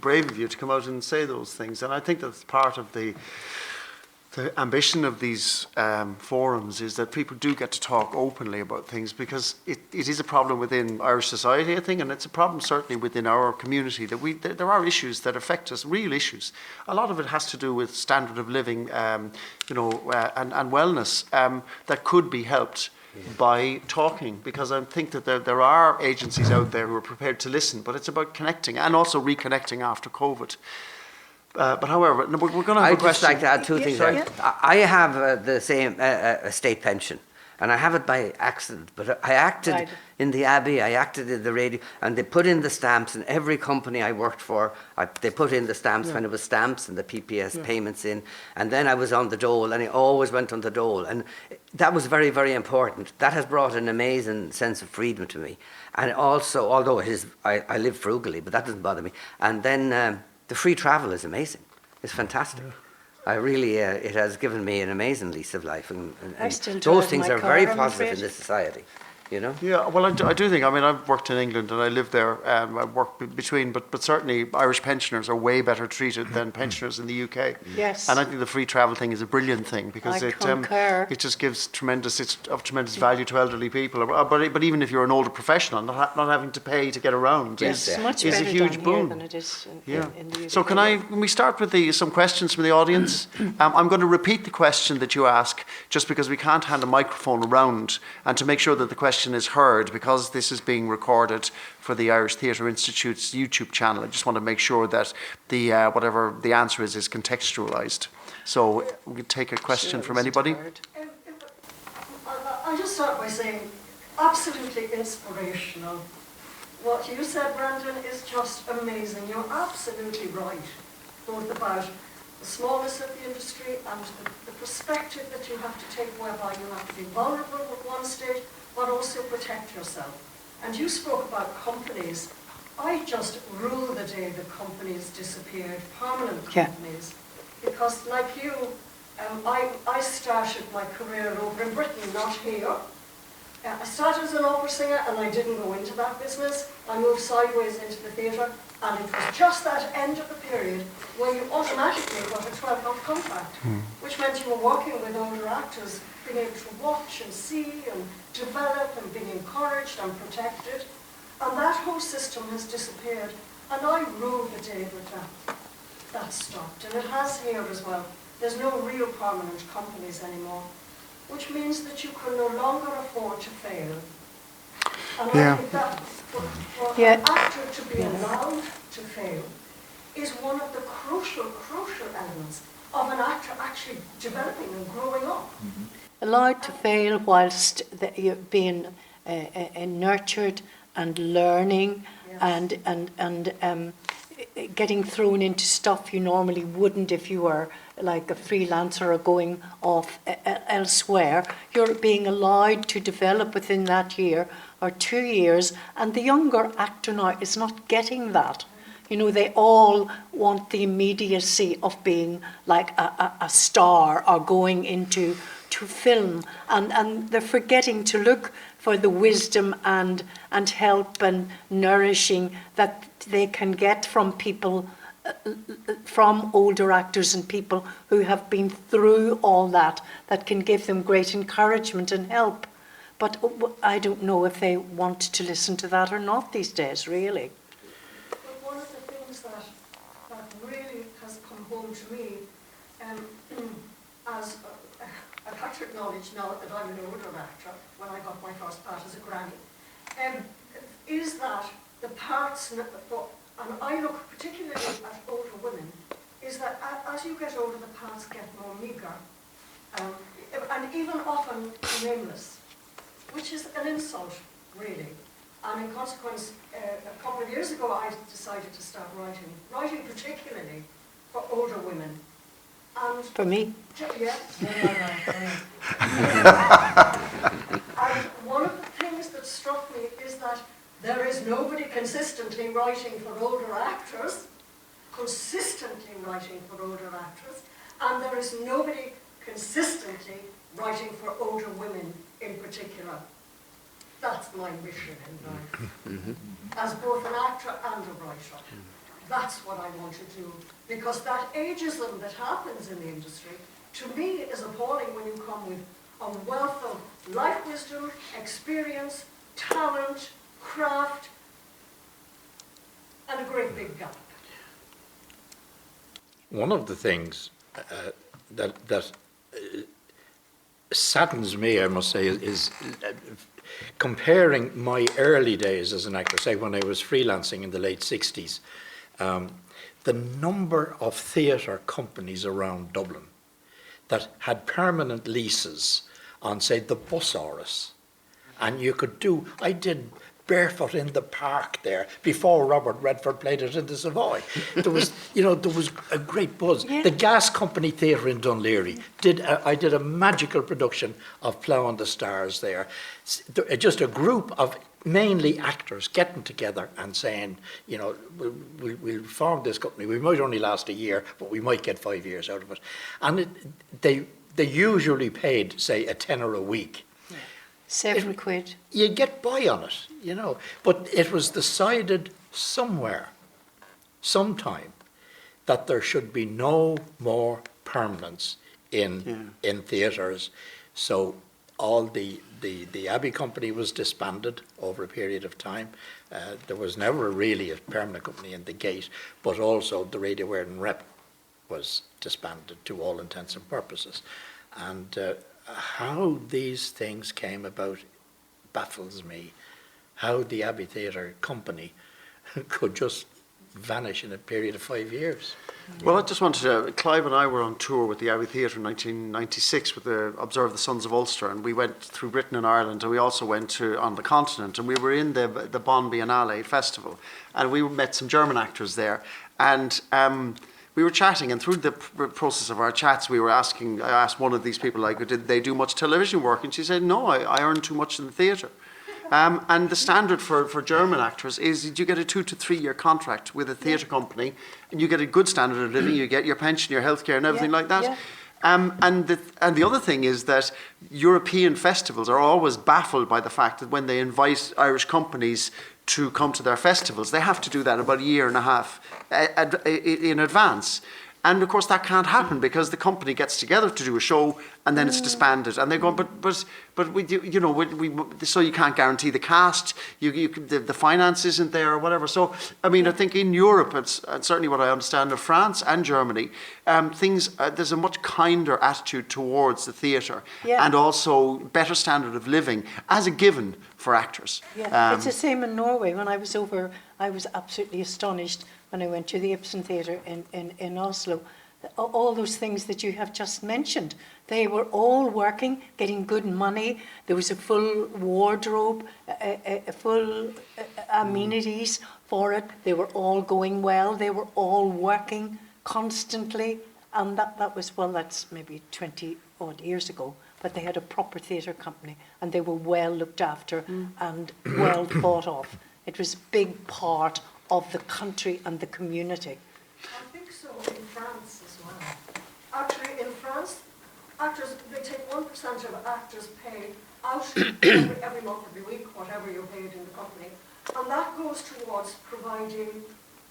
brave of you to come out and say those things. And I think that's part of the ambition of these forums, is that people do get to talk openly about things, because it is a problem within Irish society, I think, and it's a problem certainly within our community, that there are issues that affect us, real issues. A lot of it has to do with standard of living, and wellness that could be helped by talking, because I think that there are agencies out there who are prepared to listen, but it's about connecting and also reconnecting after COVID. But however, we're going to have I'd a question. just like to add two things. sorry. I have the same state pension, and I have it by accident. But I acted Right. in the Abbey, I acted in the radio, and they put in the stamps. And every company I worked for, they put in the stamps when it was stamps and the PPS payments in. And then I was on the dole, and I always went on the dole. And that was very, very important. That has brought an amazing sense of freedom to me. And also, although I live frugally, but that doesn't bother me. And then the free travel is amazing. It's fantastic. I really, it has given me an amazing lease of life, and I still those drive things my are car, very I'm positive in afraid. this society, you know. Yeah, well, I do think, I mean, I've worked in England and I live there, I work between, but certainly Irish pensioners are way better treated than pensioners in the UK. Yes. And I think the free travel thing is a brilliant thing, because I it concur. it just gives tremendous value to elderly people. But even if you're an older professional, not having to pay to get around Yes, is much a better huge down boon. here than it is in the UK. So can we start with some questions from the audience? I'm going to repeat the question that you ask, just because we can't hand a microphone around, and to make sure that the question is heard, because this is being recorded for the Irish Theatre Institute's YouTube channel. I just want to make sure that the whatever the answer is contextualised. So we can take a question from anybody. I'll just start by saying, absolutely inspirational. What you said, Brendan, is just amazing. You're absolutely right, both about the smallness of the industry and the perspective that you have to take, whereby you have to be vulnerable at one stage, but also protect yourself. And you spoke about companies. I just rue the day that companies disappeared, permanent companies, because like you, I started my career over in Britain, not here. I started as an opera singer and I didn't go into that business. I moved sideways into the theatre, and it was just that end of the period where you automatically got a 12-month contract, which meant you were working with older actors, being able to watch and see and develop and being encouraged and protected. And that whole system has disappeared, and I rue the day that stopped. And it has here as well. There's no real permanent companies anymore, which means that you can no longer afford to fail. And I think that for an actor to be allowed to fail is one of the crucial elements of an actor actually developing and growing up. Allowed to fail whilst you're being nurtured and learning, Yes. and getting thrown into stuff you normally wouldn't if you were like a freelancer or going off elsewhere. You're being allowed to develop within that year or 2 years, and the younger actor now is not getting that. You know, they all want the immediacy of being like a star or going into film, and they're forgetting to look for the wisdom and help and nourishing that they can get from people, from older actors and people who have been through all that can give them great encouragement and help. But I don't know if they want to listen to that or not these days, really. But one of the things that really has come home to me, as I have to acknowledge now that I'm an older actor, when I got my first part as a granny, is that the parts, and I look particularly at older women, is that as you get older, the parts get more meagre, and even often nameless, which is an insult, really. And in consequence, a couple of years ago, I decided to start writing particularly for older women. And for me? Yeah. And one of the things that struck me is that there is nobody consistently writing for older actors, and there is nobody consistently writing for older women in particular. That's my mission in life, as both an actor and a writer. That's what I want to do, because that ageism that happens in the industry, to me, is appalling when you come with a wealth of life wisdom, experience, talent, craft, and a great big gap. One of the things that saddens me, I must say, is comparing my early days as an actor, say when I was freelancing in the late 60s, the number of theatre companies around Dublin that had permanent leases on, say, the Bus Áras. And you could do, I did Barefoot in the Park there before Robert Redford played it in the Savoy. There was, there was a great buzz. Yeah. The Gas Company Theatre in Dunleary I did a magical production of Plough on the Stars there. Just a group of mainly actors getting together and saying, we'll form this company. We might only last a year, but we might get 5 years out of it. And they usually paid, say, a tenner a week. £7. You get by on it, But it was decided somewhere, sometime, that there should be no more permanence in theatres. So all the Abbey Company was disbanded over a period of time. There was never really a permanent company in the Gate, but also the Radio Éireann Rep was disbanded to all intents and purposes. And how these things came about baffles me. How the Abbey Theatre Company could just vanish in a period of 5 years. Well, I just wanted to, Clive and I were on tour with the Abbey Theatre in 1996 with the Observe the Sons of Ulster, and we went through Britain and Ireland, and we also went on the continent, and we were in the Bonn Biennale Festival, and we met some German actors there, and we were chatting, and through the process of our chats, I asked one of these people, like, did they do much television work? And she said, no, I earn too much in the theatre. And the standard for German actors is you get a 2 to 3 year contract with a theatre company, and you get a good standard of living, you get your pension, your healthcare, and everything like that. Yeah. And the other thing is that European festivals are always baffled by the fact that when they invite Irish companies to come to their festivals, they have to do that about a year and a half in advance. And of course that can't happen because the company gets together to do a show and then it's disbanded. And they're going, but we do, so you can't guarantee the cast, the finance isn't there or whatever. So, I mean, I think in Europe, it's certainly what I understand of France and Germany, there's a much kinder attitude towards the theatre and also better standard of living as a given for actors. Yeah, it's the same in Norway. When I was over, I was absolutely astonished when I went to the Ibsen Theatre in Oslo. All those things that you have just mentioned, they were all working, getting good money. There was a full wardrobe, a full amenities for it. They were all going well. They were all working constantly. And that was, well, that's maybe 20 odd years ago. But they had a proper theatre company and they were well looked after and well thought of. It was a big part of the country and the community. I think so in France as well. Actually, in France, actors, they take 1% of actors' pay out every month, every week, whatever you're paid in the company. And that goes towards providing,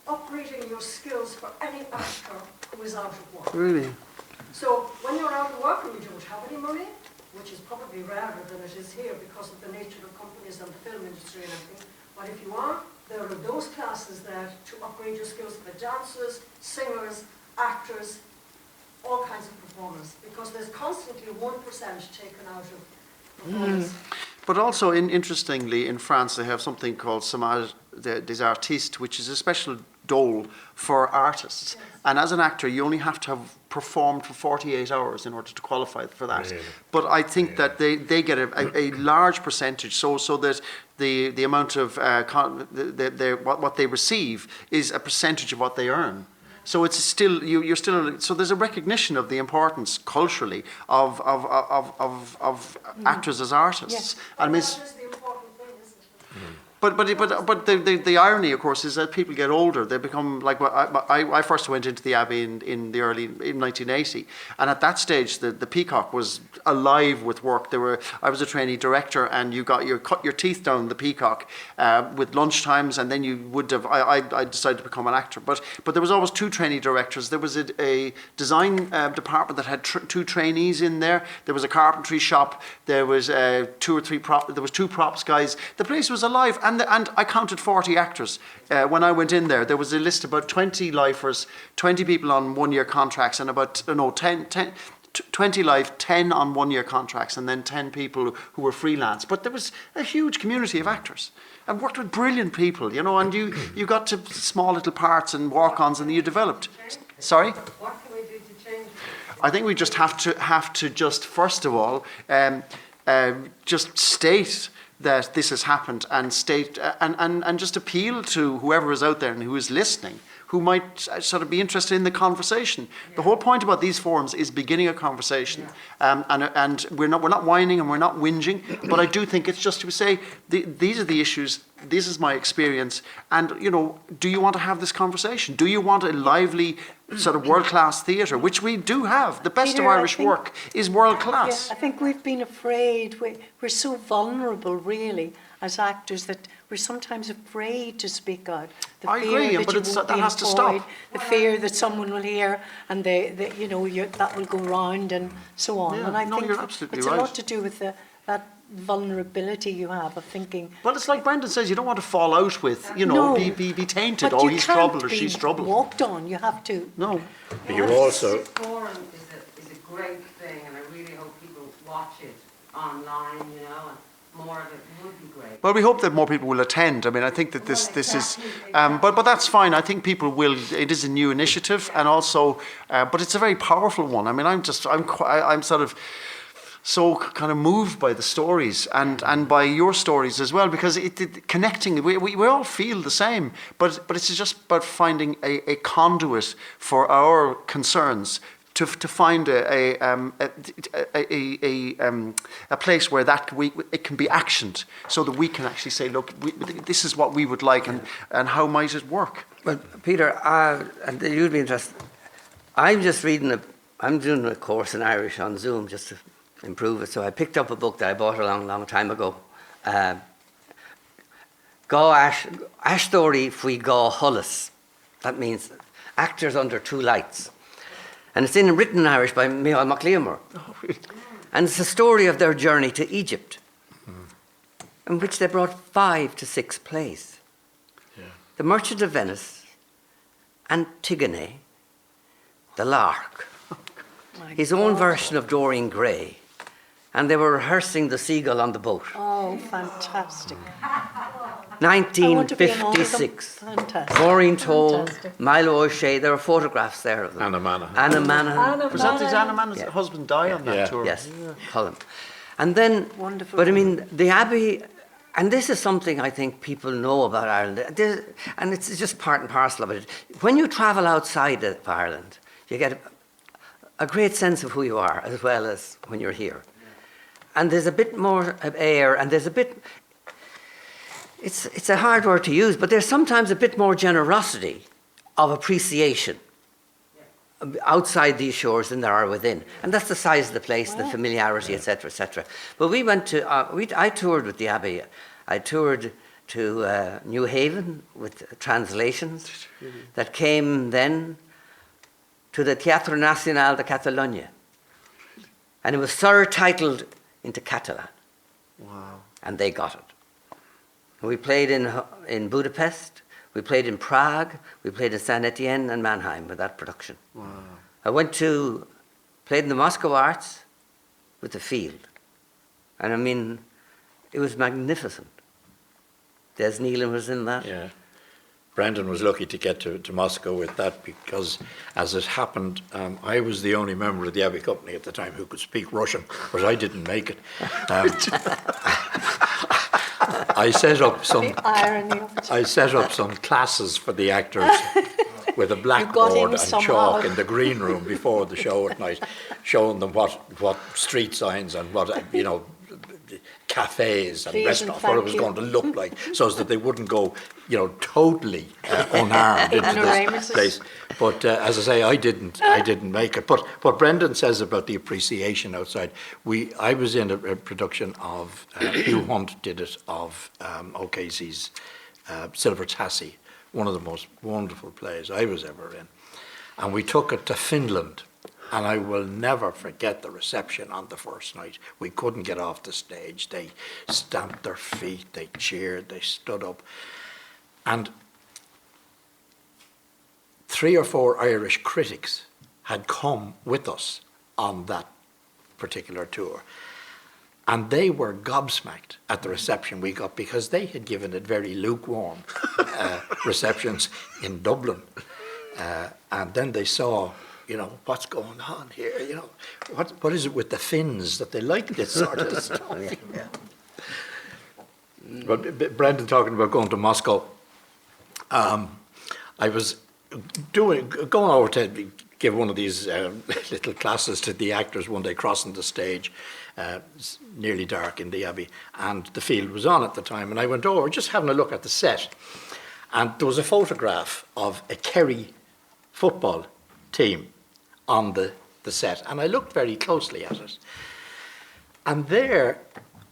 upgrading your skills for any actor who is out of work. Really? So when you're out of work and you don't have any money, which is probably rarer than it is here because of the nature of companies and the film industry and everything, but if you are, there are those classes there to upgrade your skills for dancers, singers, actors, all kinds of performers, because there's constantly 1% taken out of performance. But also, interestingly, in France, they have something called Chômage des Artistes, which is a special dole for artists. Yes. And as an actor, you only have to have performed for 48 hours in order to qualify for that. Really? But I think that they get a large percentage, so that the amount of what they receive is a percentage of what they earn. So it's still you're still, so there's a recognition of the importance culturally of actors as artists. Yes. I mean, That is the important thing, isn't it? but the irony, of course, is that people get older. They become like, I first went into the Abbey in 1980, and at that stage the Peacock was alive with work. I was a trainee director, and you cut your teeth down the Peacock with lunchtimes, and then you would have. I decided to become an actor, but there was always two trainee directors. There was a design department that had two trainees in there. There was a carpentry shop. There was two props guys. The place was alive. And I counted 40 actors when I went in there. There was a list of about 20 lifers, 20 people on 1 year contracts, and about 20 life, 10 on 1 year contracts, and then 10 people who were freelance. But there was a huge community of actors. I worked with brilliant people, and you got to small little parts and walk-ons, and you developed. Sorry? What can we do to change it? I think we just have to just first of all just state that this has happened, and state and just appeal to whoever is out there and who is listening, who might sort of be interested in the conversation. The whole point about these forums is beginning a conversation, and we're not whining and we're not whinging, but I do think it's just to say these are the issues. This is my experience, and do you want to have this conversation? Do you want a lively sort of world-class theatre, which we do have? The best Peter, of Irish work is world-class. Yeah, I think we've been afraid. We're so vulnerable, really, as actors, that we're sometimes afraid to speak out. The I fear agree, that but you that won't be has to employed, stop. the fear that someone will hear, and that will go round and so on. Yeah, and I no, think you're absolutely it's right. a lot to do with that vulnerability you have of thinking. Well, it's like Brendan says, you don't want to fall out with, No. be tainted. But Oh, you he's can't trouble or be she's trouble. walked on. You have to. No. But you also, Forum is a great thing, and I really hope people watch it online, and more of it would be great. Well, we hope that more people will attend. I mean, I think that this is, but that's fine. I think people will. It is a new initiative, and also, but it's a very powerful one. I mean, I'm sort of so kind of moved by the stories and by your stories as well, because it connecting. We all feel the same, but it's just about finding a conduit for our concerns. To find a place where it can be actioned, so that we can actually say, look, this is what we would like, and how might it work? Well, Peter, and you'd be interested. I'm doing a course in Irish on Zoom just to improve it. So I picked up a book that I bought a long time ago. Gá Aisteoirí faoi gá Hullas. That means actors under two lights. And it's written in Irish by Micheál Mac Liammar. And it's the story of their journey to Egypt, in which they brought 5 to 6 plays. yeah. The Merchant of Venice, Antigone, The Lark, his own version of Dorian Gray, and they were rehearsing The Seagull on the Boat. Oh, fantastic. 1956. Fantastic. Maureen Toll, Fantastic. Milo O'Shea, there are photographs there of them. Anna Manahan. Anna Manahan. Was that Anna Manahan's husband die on that Yeah. tour? Yes, Colin. And then, Wonderful. but I mean, the Abbey And this is something I think people know about Ireland, and it's just part and parcel of it. When you travel outside of Ireland, you get a great sense of who you are, as well as when you're here. And there's a bit more of air, and there's a bit, it's a hard word to use, but there's sometimes a bit more generosity of appreciation outside these shores than there are within. And that's the size of the place, the familiarity, etc., etc. But we went to, I toured with the Abbey. I toured to New Haven with translations that came then to the Teatro Nacional de Catalunya. And it was surtitled into Catalan. Wow. And they got it. And we played in Budapest. We played in Prague, we played in Saint Etienne and Mannheim with that production. Wow. I played in the Moscow Arts with the Field. And I mean, it was magnificent. Des Nealon was in that. Yeah. Brendan was lucky to get to Moscow with that because, as it happened, I was the only member of the Abbey Company at the time who could speak Russian, but I didn't make it. I set up some classes for the actors with a blackboard and chalk in the green room before the show at night, showing them what street signs and what cafes and restaurants, what it was going to look like, so as that they wouldn't go, totally unarmed into this place. But as I say, I didn't make it. But what Brendan says about the appreciation outside, I was in a production of Hugh Hunt did it of O'Casey's Silver Tassie, one of the most wonderful plays I was ever in, and we took it to Finland. And I will never forget the reception on the first night. We couldn't get off the stage. They stamped their feet, they cheered, they stood up. And 3 or 4 Irish critics had come with us on that particular tour. And they were gobsmacked at the reception we got because they had given it very lukewarm receptions in Dublin. And then they saw, what's going on here? What is it with the Finns that they like this sort of stuff? Yeah. But Brendan talking about going to Moscow, I was going over to give one of these little classes to the actors one day, crossing the stage, nearly dark in the Abbey, and the Field was on at the time, and I went over just having a look at the set, and there was a photograph of a Kerry football team on the set, and I looked very closely at it. And there,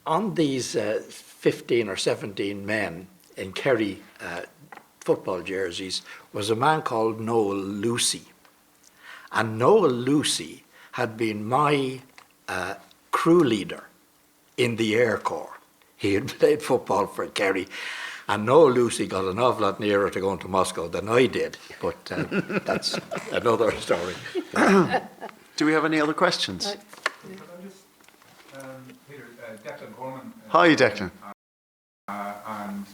on these 15 or 17 men in Kerry football jerseys, was a man called Noel Lucy. And Noel Lucy had been my crew leader in the Air Corps. He had played football for Kerry. And Noel Lucy got an awful lot nearer to going to Moscow than I did, but that's another story. Do we have any other questions? Peter, Declan Gorman. Hi, Declan. And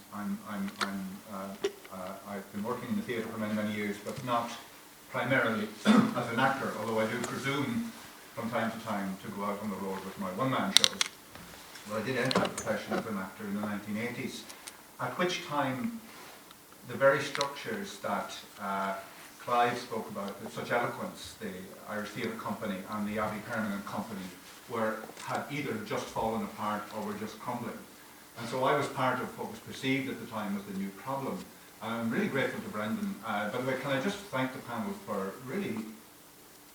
I've been working in the theatre for many, many years, but not primarily as an actor, although I do presume from time to time to go out on the road with my one-man shows. But I did enter the profession as an actor in the 1980s. At which time the very structures that Clive spoke about with such eloquence, the Irish Theatre Company and the Abbey Permanent Company, had either just fallen apart or were just crumbling. And so I was part of what was perceived at the time as the new problem. I'm really grateful to Brendan. By the way, can I just thank the panel for really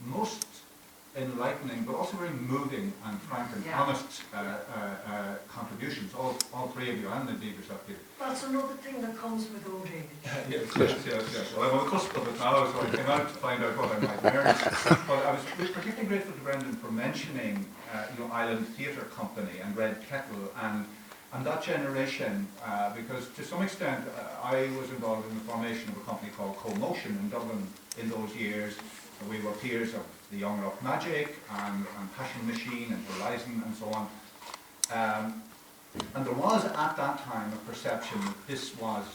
most enlightening, but also very moving and frank and honest contributions, all three of you, and indeed yourself, Peter. That's another thing that comes with old age. Yes. Well, I'm on the cusp of it now, so I came out to find out what I might learn. But I was particularly grateful to Brendan for mentioning Island Theatre Company and Red Kettle and that generation, because to some extent I was involved in the formation of a company called Co-Motion in Dublin in those years. We were peers of the Young Rock Magic and Passion Machine and Horizon and so on. And there was at that time a perception that this was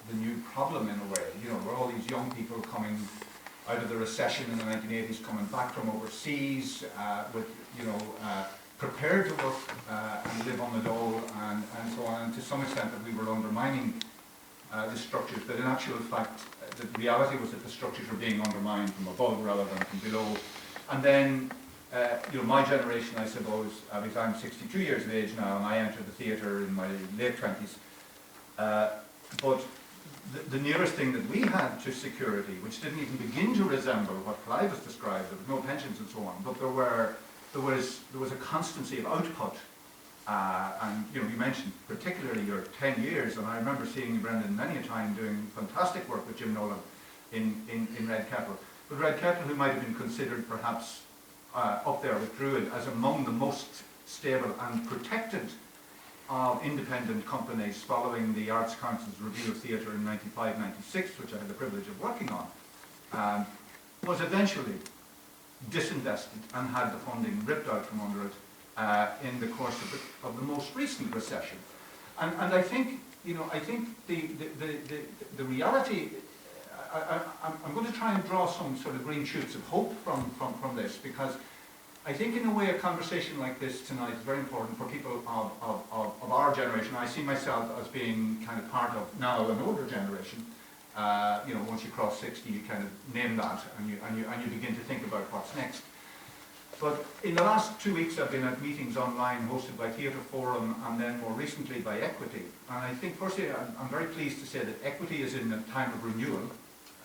the new problem in a way. Were all these young people coming out of the recession in the 1980s, coming back from overseas with prepared to work and live on the dole and so on, and to some extent that we were undermining the structures, but in actual fact the reality was that the structures were being undermined from above rather than from below. And then my generation, I suppose, because I'm 62 years of age now and I entered the theatre in my late 20s, but the nearest thing that we had to security, which didn't even begin to resemble what Clive has described, there was no pensions and so on, but there was a constancy of output. And you mentioned particularly your 10 years, and I remember seeing you, Brendan, many a time doing fantastic work with Jim Nolan in Red Kettle. But Red Kettle, who might have been considered perhaps up there with Druid as among the most stable and protected of independent companies following the Arts Council's review of theatre in 95-96, which I had the privilege of working on, was eventually disinvested and had the funding ripped out from under it in the course of the most recent recession. And I think, I think the reality, I'm going to try and draw some sort of green shoots of hope from this, because I think in a way a conversation like this tonight is very important for people of our generation. I see myself as being kind of part of now an older generation. Once you cross 60, you kind of name that and you begin to think about what's next. But in the last 2 weeks I've been at meetings online hosted by Theatre Forum and then more recently by Equity. And I think firstly I'm very pleased to say that Equity is in a time of renewal.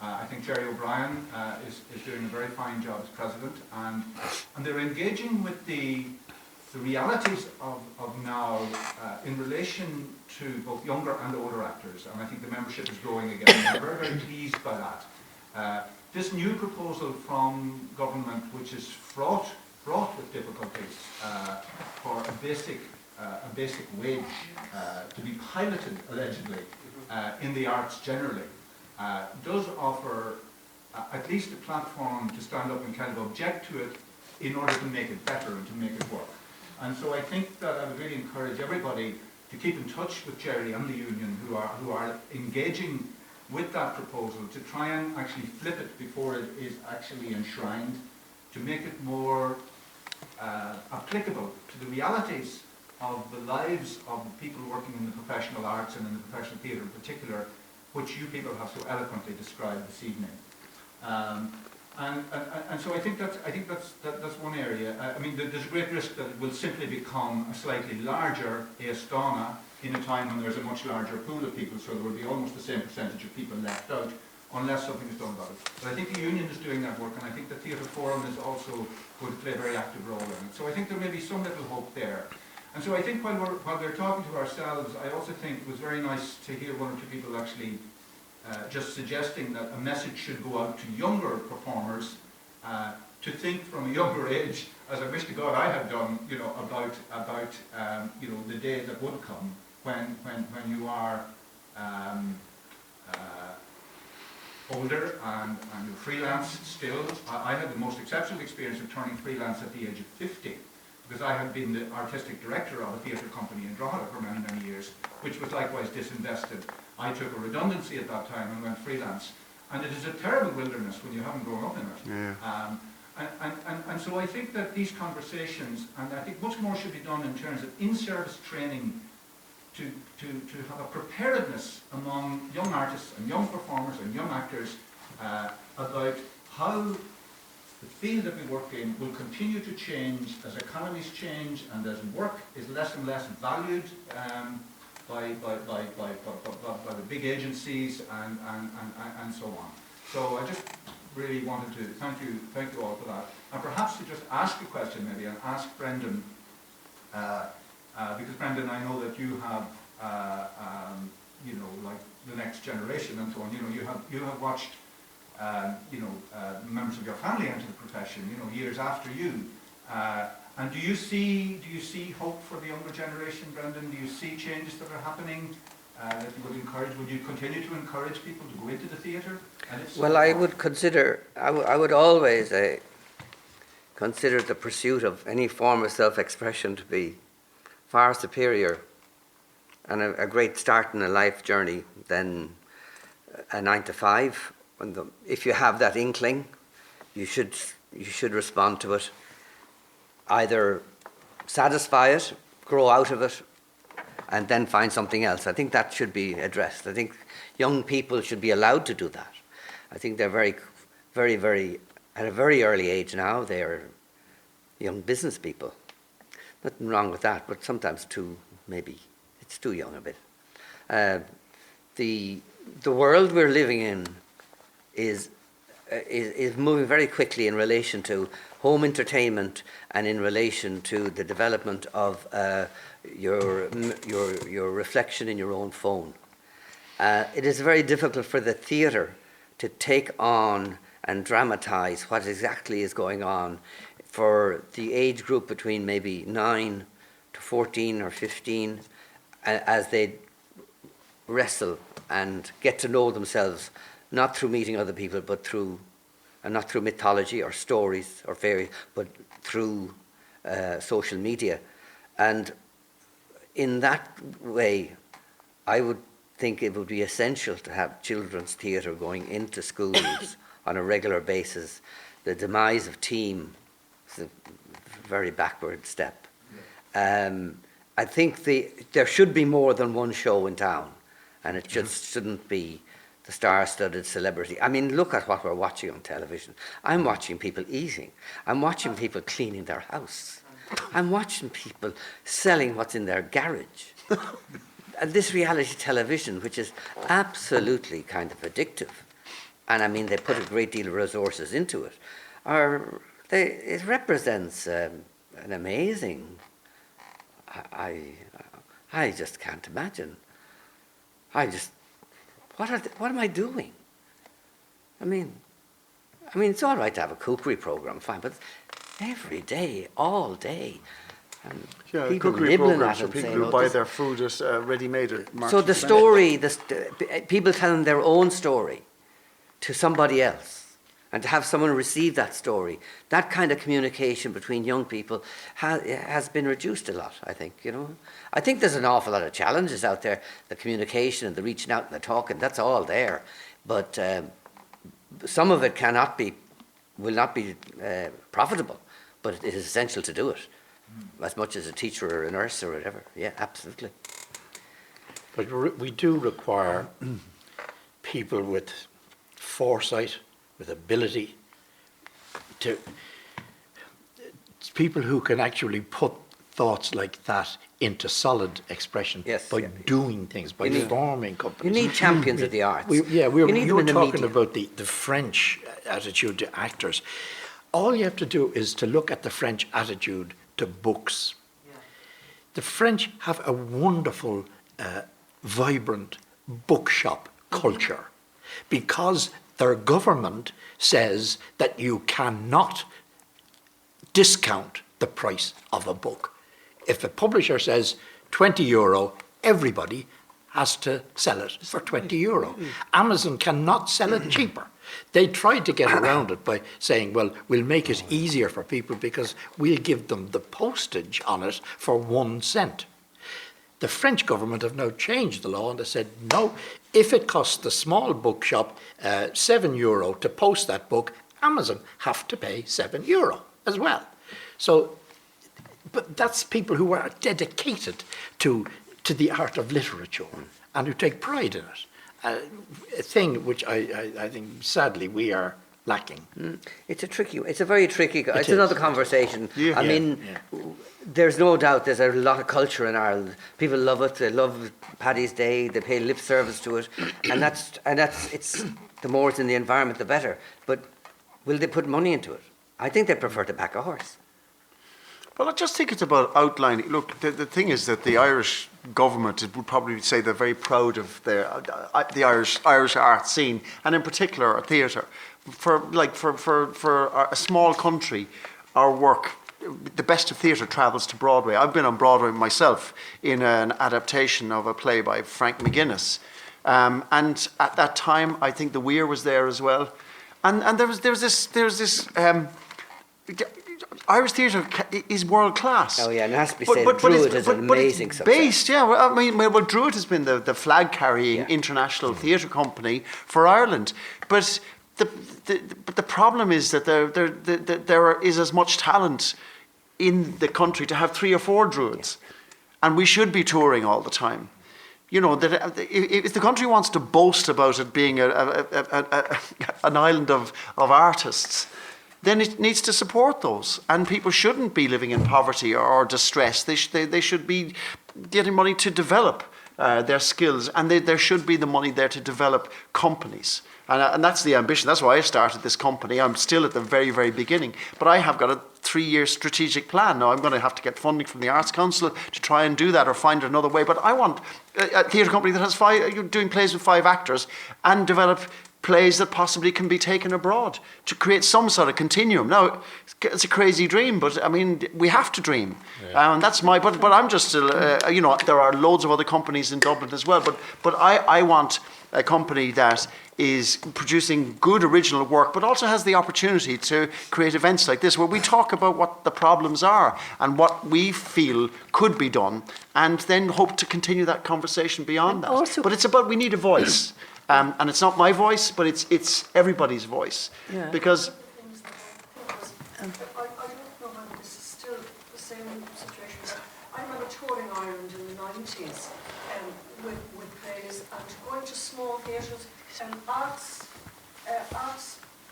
I think Jerry O'Brien is doing a very fine job as president, and they're engaging with the realities of now in relation to both younger and older actors, and I think the membership is growing again. I'm very, very pleased by that. This new proposal from government, which is fraught with difficulties for a basic wage to be piloted, allegedly, in the arts generally, does offer at least a platform to stand up and kind of object to it in order to make it better and to make it work. And so I think that I would really encourage everybody to keep in touch with Jerry and the union who are engaging with that proposal to try and actually flip it before it is actually enshrined, to make it more applicable to the realities of the lives of the people working in the professional arts and in the professional theatre in particular, which you people have so eloquently described this evening. And so I think that's one area. I mean, there's a great risk that it will simply become a slightly larger Astana in a time when there's a much larger pool of people, so there will be almost the same percentage of people left out unless something is done about it. But I think the union is doing that work, and I think the Theatre Forum is also going to play a very active role in it. So I think there may be some little hope there. And so I think while we're talking to ourselves, I also think it was very nice to hear one or two people actually just suggesting that a message should go out to younger performers to think from a younger age, as I wish to God I had done, about the day that would come when you are older and you're freelance still. I had the most exceptional experience of turning freelance at the age of 50, because I had been the artistic director of a theatre company in Geraghty for many, many years, which was likewise disinvested. I took a redundancy at that time and went freelance. And it is a terrible wilderness when you haven't grown up in it. Yeah. And so I think that these conversations, and I think much more should be done in terms of in-service training to have a preparedness among young artists and young performers and young actors about how the field that we work in will continue to change as economies change and as work is less and less valued by the big agencies and so on. So I just really wanted to thank you all for that, and perhaps to just ask a question maybe and ask Brendan, because Brendan, I know that you have like the next generation and so on. You have watched members of your family enter the profession, years after you. And do you see hope for the younger generation, Brendan? Do you see changes that are happening that you would encourage? Would you continue to encourage people to go into the theatre? Well, I would consider, I would always consider the pursuit of any form of self-expression to be far superior and a great start in a life journey than a 9-to-5. If you have that inkling, you should respond to it, either satisfy it, grow out of it, and then find something else. I think that should be addressed. I think young people should be allowed to do that. I think they're very, very, very, at a very early age now, they're young business people. Nothing wrong with that, but sometimes maybe it's too young a bit. The world we're living in is moving very quickly in relation to home entertainment and in relation to the development of your reflection in your own phone. It is very difficult for the theatre to take on and dramatise what exactly is going on for the age group between maybe 9 to 14 or 15 as they wrestle and get to know themselves, not through meeting other people, but through, and not through mythology or stories or fairies, but through social media. And in that way, I would think it would be essential to have children's theatre going into schools on a regular basis. The demise of team is a very backward step. I think there should be more than one show in town, and it just shouldn't be the star-studded celebrity. I mean, look at what we're watching on television. I'm watching people eating. I'm watching people cleaning their house. I'm watching people selling what's in their garage. And this reality television, which is absolutely kind of addictive, and I mean, they put a great deal of resources into it, it represents an amazing, I just can't imagine. What am I doing? I mean, it's all right to have a cookery program, fine, but every day, all day. Yeah, people cookery nibbling programs at for it, people saying, who buy their food as ready-made at Marks so and the Spencer. story, people telling their own story to somebody else, and to have someone receive that story, that kind of communication between young people has been reduced a lot, I think, you know. I think there's an awful lot of challenges out there, the communication and the reaching out and the talking, that's all there. But some of it will not be profitable, but it is essential to do it, as much as a teacher or a nurse or whatever. Yeah, absolutely. But we do require people with foresight, with ability, people who can actually put thoughts like that into solid expression by doing things, by forming companies. You need champions of the arts. You were talking media. about the French attitude to actors. All you have to do is to look at the French attitude to books. Yeah. The French have a wonderful, vibrant bookshop culture because their government says that you cannot discount the price of a book. If the publisher says €20, everybody has to sell it for €20. Amazon cannot sell it cheaper. They tried to get around it by saying, well, we'll make it easier for people because we'll give them the postage on it for 1 cent. The French government have now changed the law and they said, no, if it costs the small bookshop €7 to post that book, Amazon have to pay €7 as well. So, but that's people who are dedicated to the art of literature and who take pride in it. A thing which I think sadly we are lacking. It's a very tricky, it's another conversation. Yeah. I mean, there's no doubt there's a lot of culture in Ireland. People love it, they love Paddy's Day, they pay lip service to it, and it's the more it's in the environment the better. But will they put money into it? I think they prefer to back a horse. Well, I just think it's about outlining. Look, the thing is that the Irish government would probably say they're very proud of the Irish art scene, and in particular theatre. For a small country, our work, the best of theatre travels to Broadway. I've been on Broadway myself in an adaptation of a play by Frank McGuinness, and at that time, I think the Weir was there as well, and there was this. Irish theatre is world class. Oh yeah, and it has to be said, Druid is an amazing success. Based, yeah. Well, I mean, Druid has been the flag-carrying international theatre company for Ireland, but the problem is that there is as much talent in the country to have 3 or 4 druids. And we should be touring all the time. You know, that if the country wants to boast about it being an island of artists, then it needs to support those. And people shouldn't be living in poverty or distress. They should be getting money to develop their skills, and there should be the money there to develop companies. And that's the ambition. That's why I started this company. I'm still at the very, very beginning. But I have got a 3-year strategic plan. Now, I'm going to have to get funding from the Arts Council to try and do that or find another way. But I want a theatre company that has 5, doing plays with 5 actors and develop plays that possibly can be taken abroad to create some sort of continuum. Now, it's a crazy dream, but I mean, we have to dream. And that's my, but I'm just still, you know, there are loads of other companies in Dublin as well, but I want a company that is producing good original work, but also has the opportunity to create events like this where we talk about what the problems are and what we feel could be done, and then hope to continue that conversation beyond that. Also, but it's about, we need a voice. And it's not my voice, but it's everybody's voice. Yeah. Because I don't know whether this is still the same situation, but I remember touring Ireland in the 90s with plays and going to small theatres and arts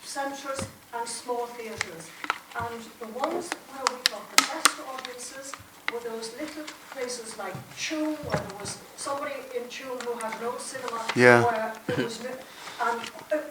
centres and small theatres. And the ones where we got the best audiences were those little places like Tuam, where there was somebody in Tuam who had no cinema, where there was and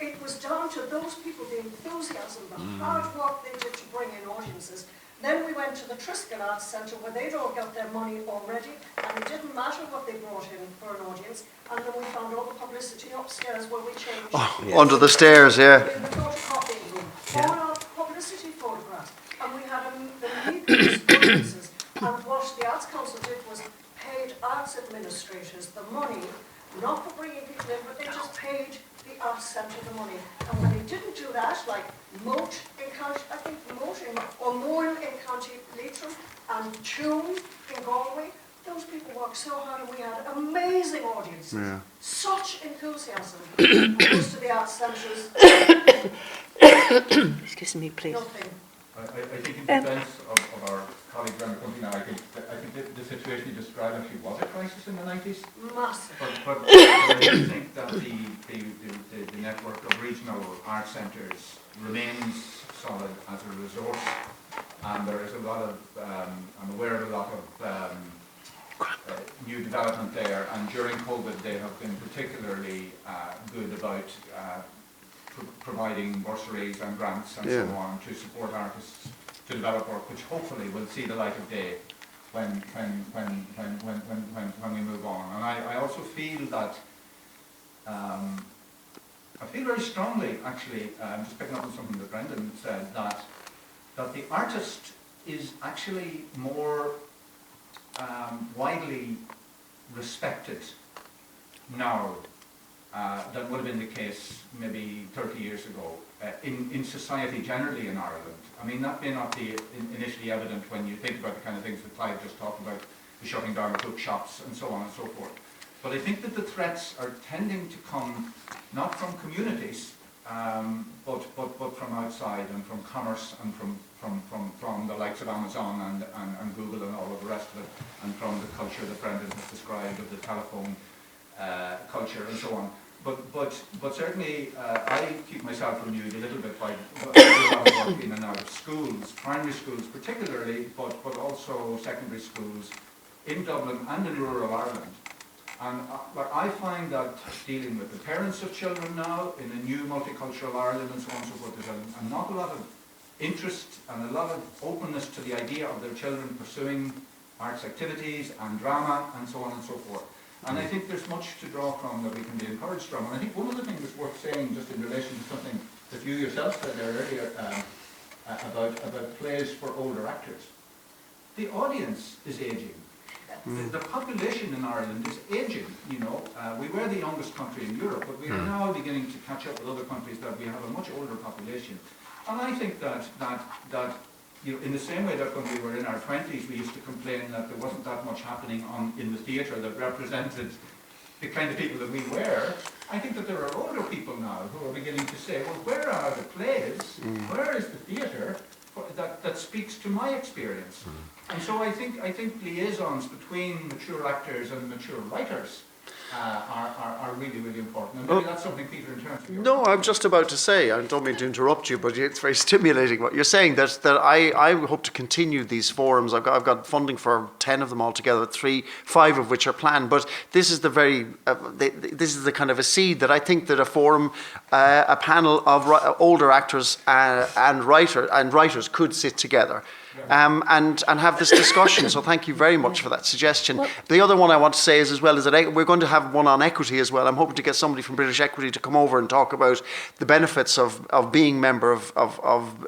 it was down to those people, the enthusiasm, the hard work they did to bring in audiences. Then we went to the Triskel Arts Centre where they'd all got their money already, and it didn't matter what they brought in for an audience. And then we found all the publicity upstairs where we changed. Under the stairs, yeah. In the photocopying room, all our publicity photographs, and we had the meekest audiences. And what the Arts Council did was paid arts administrators the money, not for bringing people in, but they just paid the Arts Centre the money. And when they didn't do that, like Moat in County, I think Moat or Mourne in County Leitrim and Tuam in Galway, those people worked so hard and we had amazing audiences. Yeah. Such enthusiasm. Most of the Arts Centres. Excuse me, please. Nothing. I think in defence of our colleagues around the country now, I think the situation you described actually was a crisis in the 90s. Massive. But I do think that the network of regional art centres remains solid as a resource, and there is a lot of, I'm aware of a lot of new development there, and during COVID they have been particularly good about providing bursaries and grants and so on to support artists to develop work, which hopefully will see the light of day when we move on. And I also feel that I feel very strongly, actually, just picking up on something that Brendan said, that the artist is actually more widely respected now than would have been the case maybe 30 years ago in society generally in Ireland. I mean, that may not be initially evident when you think about the kind of things that Clive just talked about, the shutting down of bookshops and so on and so forth. But I think that the threats are tending to come not from communities, but from outside and from commerce and from the likes of Amazon and Google and all of the rest of it, and from the culture that Brendan has described of the telephone culture and so on. But certainly I keep myself renewed a little bit by a lot of work in and out of schools, primary schools particularly, but also secondary schools in Dublin and in rural Ireland. And I find that dealing with the parents of children now in a new multicultural Ireland and so on and so forth, there's an awful lot of interest and a lot of openness to the idea of their children pursuing arts activities and drama and so on and so forth. And I think there's much to draw from that we can be encouraged from. And I think one of the things that's worth saying, just in relation to something that you yourself said there earlier about plays for older actors, the audience is aging. The population in Ireland is aging, you know. We were the youngest country in Europe, but we are now beginning to catch up with other countries that we have a much older population. And I think that you know, in the same way that when we were in our 20s, we used to complain that there wasn't that much happening in the theatre that represented the kind of people that we were. I think that there are older people now who are beginning to say, well, where are the plays? Where is the theatre? that speaks to my experience. And so I think liaisons between mature actors and mature writers are really, really important. And maybe that's something, Peter, in terms of your... No, I'm just about to say, I don't mean to interrupt you, but it's very stimulating what you're saying, that I hope to continue these forums. I've got funding for 10 of them altogether, 5 of which are planned, but this is this is the kind of a seed that I think that a forum, a panel of older actors and writers could sit together. And have this discussion. So thank you very much for that suggestion. The other one I want to say is as well is that we're going to have one on equity as well. I'm hoping to get somebody from British Equity to come over and talk about the benefits of being member of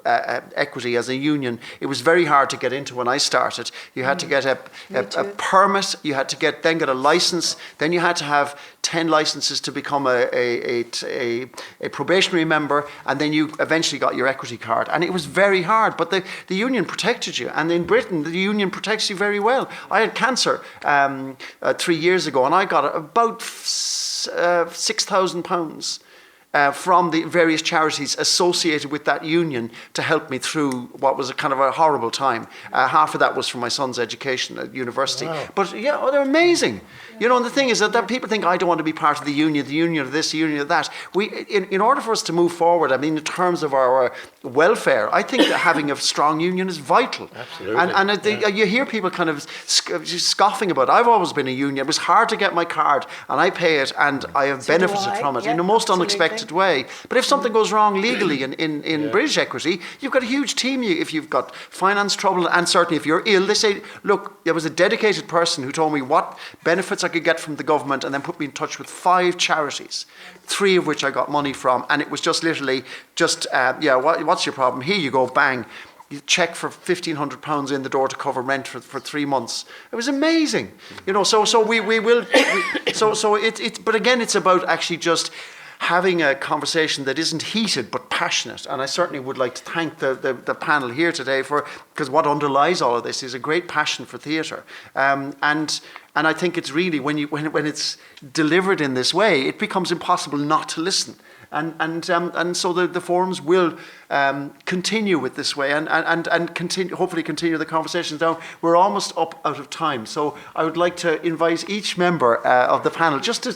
Equity as a union. It was very hard to get into when I started. You had to get a permit. You had to get a license. Then you had to have 10 licenses to become a probationary member, and then you eventually got your equity card. And it was very hard, but the union protected you. And in Britain, the union protects you very well. I had cancer 3 years ago, and I got about £6,000 from the various charities associated with that union to help me through what was a kind of a horrible time. Half of that was for my son's education at university. Wow. But yeah, they're amazing. You know, and the thing is that people think, I don't want to be part of the union of this, the union of that. In order for us to move forward, I mean, in terms of our welfare, I think that having a strong union is vital. Absolutely. And you hear people kind of scoffing about it. I've always been a union. It was hard to get my card, and I pay it, and I have benefited from it in the most unexpected way. But if something goes wrong legally in British Equity, you've got a huge team. If you've got finance trouble, and certainly if you're ill, they say, look, there was a dedicated person who told me what benefits I could get from the government, and then put me in touch with 5 charities, 3 of which I got money from, and it was just literally what's your problem? Here you go, bang. You check for £1,500 in the door to cover rent for 3 months. It was amazing, you know. So we will. But again, it's about actually just having a conversation that isn't heated but passionate. And I certainly would like to thank the panel here today because what underlies all of this is a great passion for theatre. And I think it's really when it's delivered in this way, it becomes impossible not to listen. And so the forums will continue with this way and continue, hopefully continue the conversations. Now we're almost out of time, so I would like to invite each member of the panel just to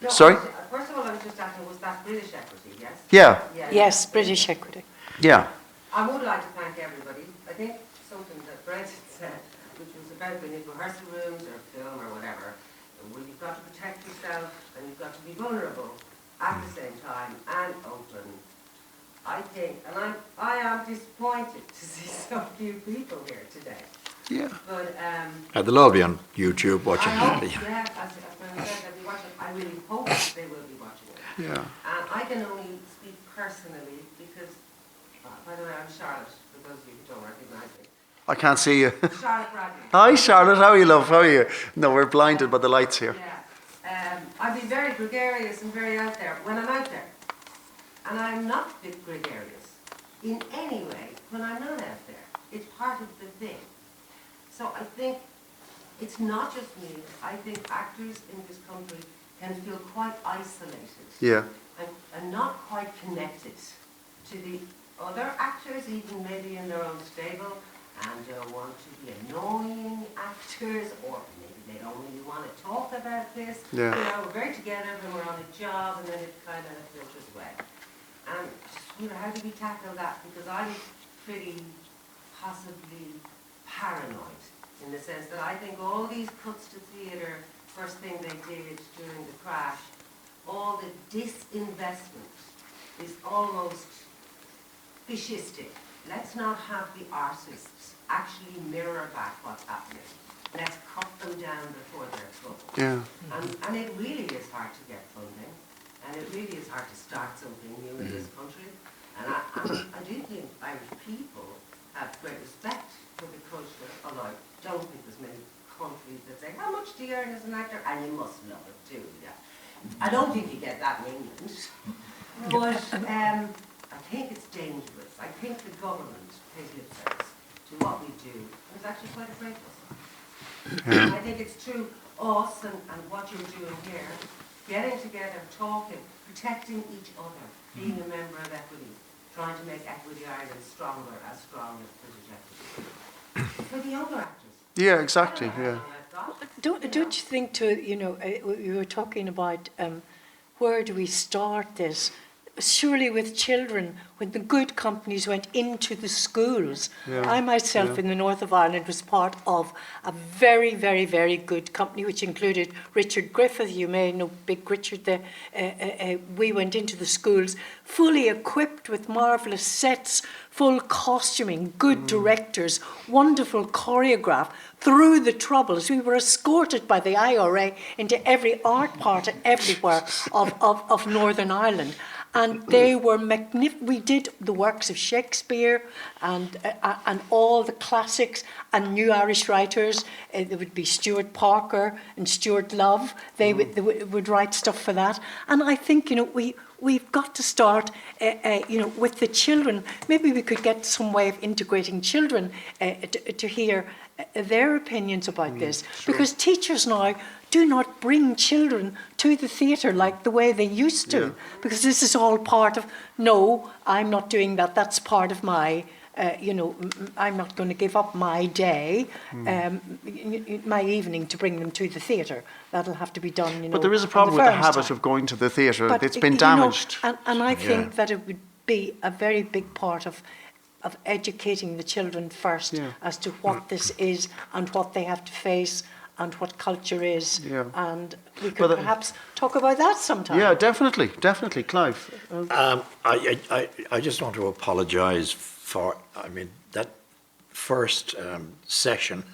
No, Sorry? First of all, I was just asking, was that British Equity, yes? Yeah. Yes, British Equity. Yeah. I would like to thank everybody. I think something that Brent said, which was about being in rehearsal rooms or film or whatever, well, you've got to protect yourself and you've got to be vulnerable at the same time and open. I think, and I am disappointed to see so few people here today. Yeah. But they'll all be on YouTube watching. I hope, yeah, as I said, they'll be watching. I really hope they will be watching it. Yeah. And I can only speak personally because, by the way, I'm Charlotte, for those of you who don't recognise me. I can't see you. Charlotte Bradley. Hi, Charlotte. How are you, love? How are you? No, we're blinded by the lights here. Yeah. I'd be very gregarious and very out there when I'm out there. And I'm not gregarious in any way when I'm not out there. It's part of the thing. So I think it's not just me. I think actors in this country can feel quite isolated. Yeah. And not quite connected to the other actors, even maybe in their own stable, and don't want to be annoying actors, or maybe they don't really want to talk about this. Yeah. You know, we're very together when we're on a job, and then it kind of filters away. And you know, how do we tackle that? Because I'm pretty possibly paranoid in the sense that I think all these cuts to theatre, first thing they did during the crash, all the disinvestment is almost fascistic. Let's not have the artists actually mirror back what's happening. Let's cut them down before they're trouble. Yeah. And it really is hard to get funding, and it really is hard to start something new in this country. And I do think Irish people have great respect for the culture, although I don't think there's many countries that say, how much do you earn as an actor? And you must love it too, yeah. I don't think you get that in England. But I think it's dangerous. I think the government pays lip service to what we do, and it's actually quite afraid of us. I think it's true, us and what you're doing here, getting together, talking, protecting each other, being a member of Equity. trying to make Equity Ireland stronger, as strong as British Equity. For the younger actors. Yeah, exactly. I don't know Yeah. how I've got. Don't you think we were talking about where do we start this? Surely with children, when the good companies went into the schools. Yeah, I myself in the north of Ireland was part of a very, very, very good company which included Richard Griffith. You may know Big Richard there. We went into the schools fully equipped with marvellous sets, full costuming, good directors, wonderful choreograph. Through the troubles, we were escorted by the IRA into every art part everywhere of Northern Ireland. And they were magnificent. We did the works of Shakespeare and all the classics and new Irish writers. There would be Stuart Parker and Stuart Love. They would write stuff for that. And I think, we've got to start, with the children. Maybe we could get some way of integrating children to hear their opinions about this. Sure. Because teachers now do not bring children to the theatre like the way they used to, because this is all part of, no, I'm not doing that, that's part of my, I'm not going to give up my day, my evening to bring them to the theatre. That'll have to be done, But there is a problem with the habit of going to the theatre. It's been damaged. And I think that it would be a very big part of educating the children first as to what this is and what they have to face and what culture is, and we could perhaps talk about that sometime. Yeah, definitely, Clive. I just want to apologise for, that first session,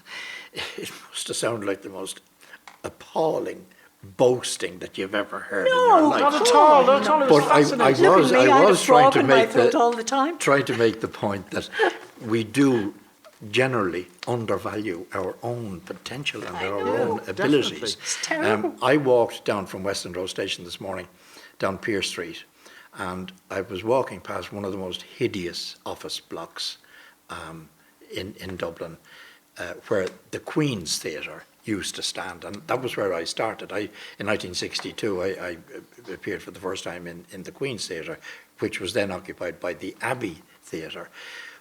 it must have sounded like the most appalling boasting that you've ever heard in your life. Not at all. Not at all. It was But I fascinating. was trying to make all the time. trying to make the point that we do generally undervalue our own potential and our own abilities. It's terrible. I walked down from Western Road Station this morning, down Pearse Street, and I was walking past one of the most hideous office blocks in Dublin, where the Queen's Theatre used to stand, and that was where I started. In 1962, I appeared for the first time in the Queen's Theatre, which was then occupied by the Abbey Theatre.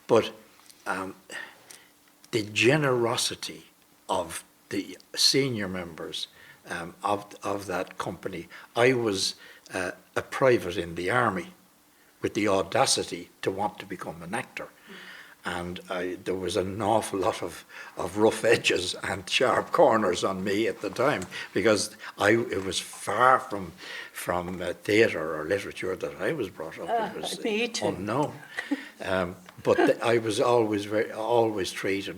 But the generosity of the senior members of that company. I was a private in the army with the audacity to want to become an actor. And there was an awful lot of rough edges and sharp corners on me at the time, because it was far from theatre or literature that I was brought up. It was unknown. But I was always treated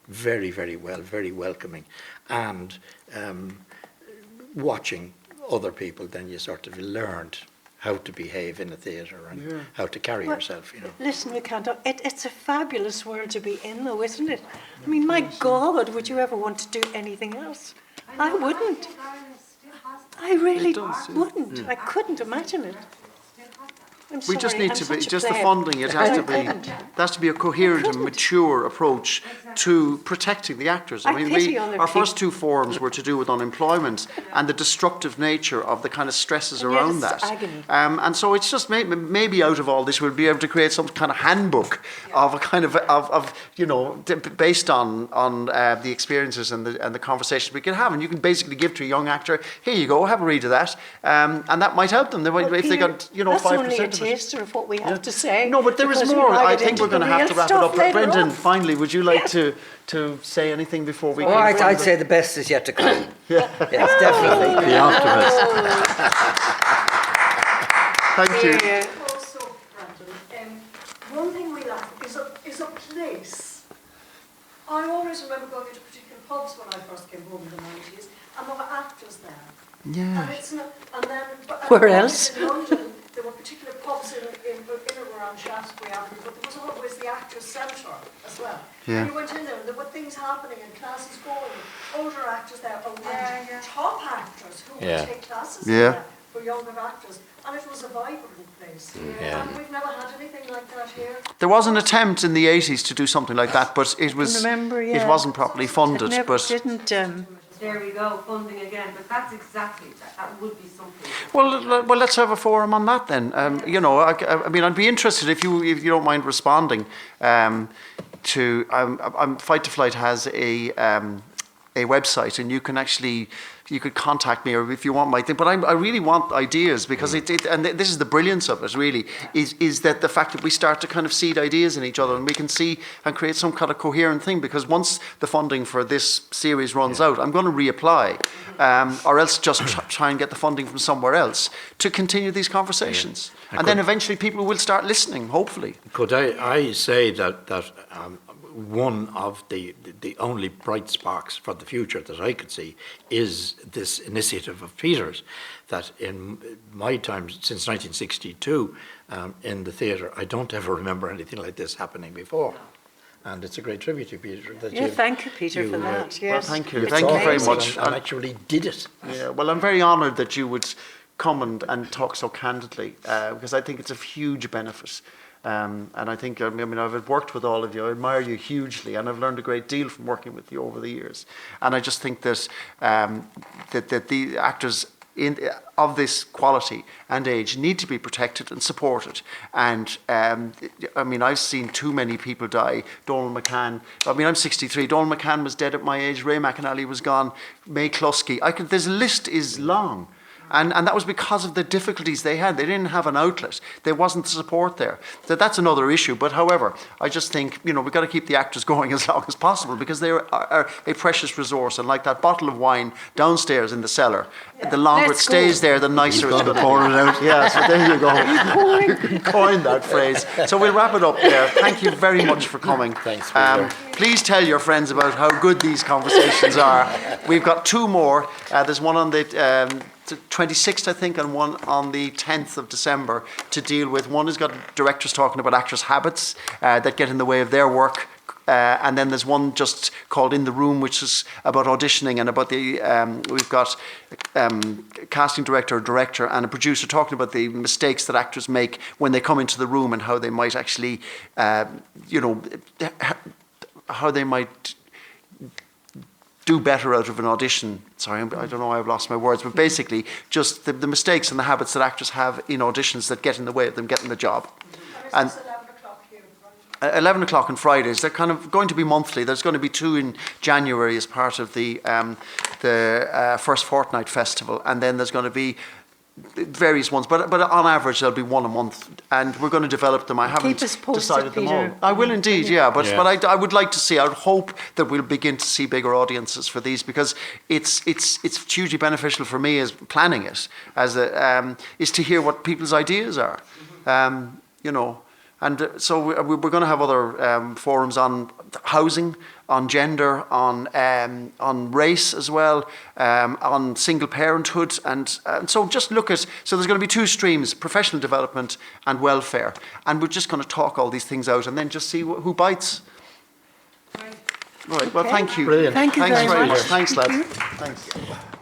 very, very well, very welcoming, and watching other people, then you sort of learned how to behave in a theatre and how to carry yourself, Listen, we can't. It's a fabulous world to be in, though, isn't it? I mean, my God, would you ever want to do anything else? I wouldn't. I really wouldn't. I couldn't imagine it. We just need to be, just the funding, it has to be a coherent and mature approach to protecting the actors. I mean, our first two forums were to do with unemployment and the destructive nature of the kind of stresses around that. And so it's just maybe out of all this we'll be able to create some kind of handbook of a kind of based on the experiences and the conversations we can have. And you can basically give to a young actor, here you go, have a read of that. And that might help them. If they got, 5% taster of what we have to say. No, but there is more. I think we're going to have to wrap it up. Brendan, finally, would you like to say anything before we go? I'd say the best is yet to come. Yes, definitely. The optimist. Thank you. Also, Brandon, one thing we lack is a place. I always remember going into particular pubs when I first came home in the 90s, and there were actors there. Yeah. Where else? In London, there were particular pubs in and around Shaftesbury Avenue, but there was always the Actors' Centre as well. Yeah. And you went in there and there were things happening and classes going, older actors there, and top actors who would take classes in there for younger actors. And it was a vibrant place. And we've never had anything like that here. There was an attempt in the 80s to do something like that, but it wasn't properly funded. It never didn't there we go, funding again. But that's exactly, that would be something. Well, let's have a forum on that then. You know, I mean, I'd be interested if you don't mind responding to. Fight2Flight has a website, and you can actually. You could contact me, or if you want my thing. But I really want ideas, because and this is the brilliance of it. Really, is that the fact that we start to kind of seed ideas in each other, and we can see and create some kind of coherent thing. Because once the funding for this series runs out, I'm going to reapply, or else just try and get the funding from somewhere else to continue these conversations, and then eventually people will start listening. Hopefully, could I say that one of the only bright sparks for the future that I could see is this initiative of Peter's, that in my time, since 1962, in the theatre, I don't ever remember anything like this happening before. And it's a great tribute to Peter. That thank you, Peter, for that. Yes. Well, thank you. You Thank you very thought much. and actually did it. Yeah, well, I'm very honoured that you would come and talk so candidly, because I think it's a huge benefit. And I think, I mean, I've worked with all of you. I admire you hugely, and I've learned a great deal from working with you over the years. And I just think that that the actors of this quality and age need to be protected and supported. And I mean, I've seen too many people die. Donald McCann. I mean, I'm 63. Donald McCann was dead at my age. Ray McAnally was gone. May Cluskey. This list is long. And that was because of the difficulties they had. They didn't have an outlet. There wasn't the support there. So that's another issue. But however, I just think, you know, we've got to keep the actors going as long as possible, because they are a precious resource. And like that bottle of wine downstairs in the cellar, the longer it stays there, the nicer it's going to pour it out. Yeah, so there you go. Coin that phrase. So we'll wrap it up there. Thank you very much for coming. Thanks, Peter. Please tell your friends about how good these conversations are. We've got two more. There's one on the 26th, I think, and one on the 10th of December to deal with. One has got directors talking about actors' habits that get in the way of their work. And then there's one just called In the Room, which is about auditioning and about the, we've got casting director, and a producer talking about the mistakes that actors make when they come into the room, and how they might actually, you know, how they might do better out of an audition. Sorry, I don't know why I've lost my words, but basically just the mistakes and the habits that actors have in auditions that get in the way of them getting the job. And it's 11 o'clock here. 11 o'clock on Fridays. They're kind of going to be monthly. There's going to be two in January as part of the First Fortnight Festival, and then there's going to be various ones, but on average there'll be one a month, and we're going to develop them. I haven't decided them all. I will indeed, yeah, but I would like to see. I would hope that we'll begin to see bigger audiences for these, because it's hugely beneficial for me as planning it, as is to hear what people's ideas are, you know. And so we're going to have other forums on housing, on gender, on race as well, on single parenthood, and so just look at. So there's going to be two streams: professional development and welfare, and we're just going to talk all these things out, and then just see who bites. Right. Well, thank you. Brilliant. Thank you Thanks very much. Thanks, lads. Thanks.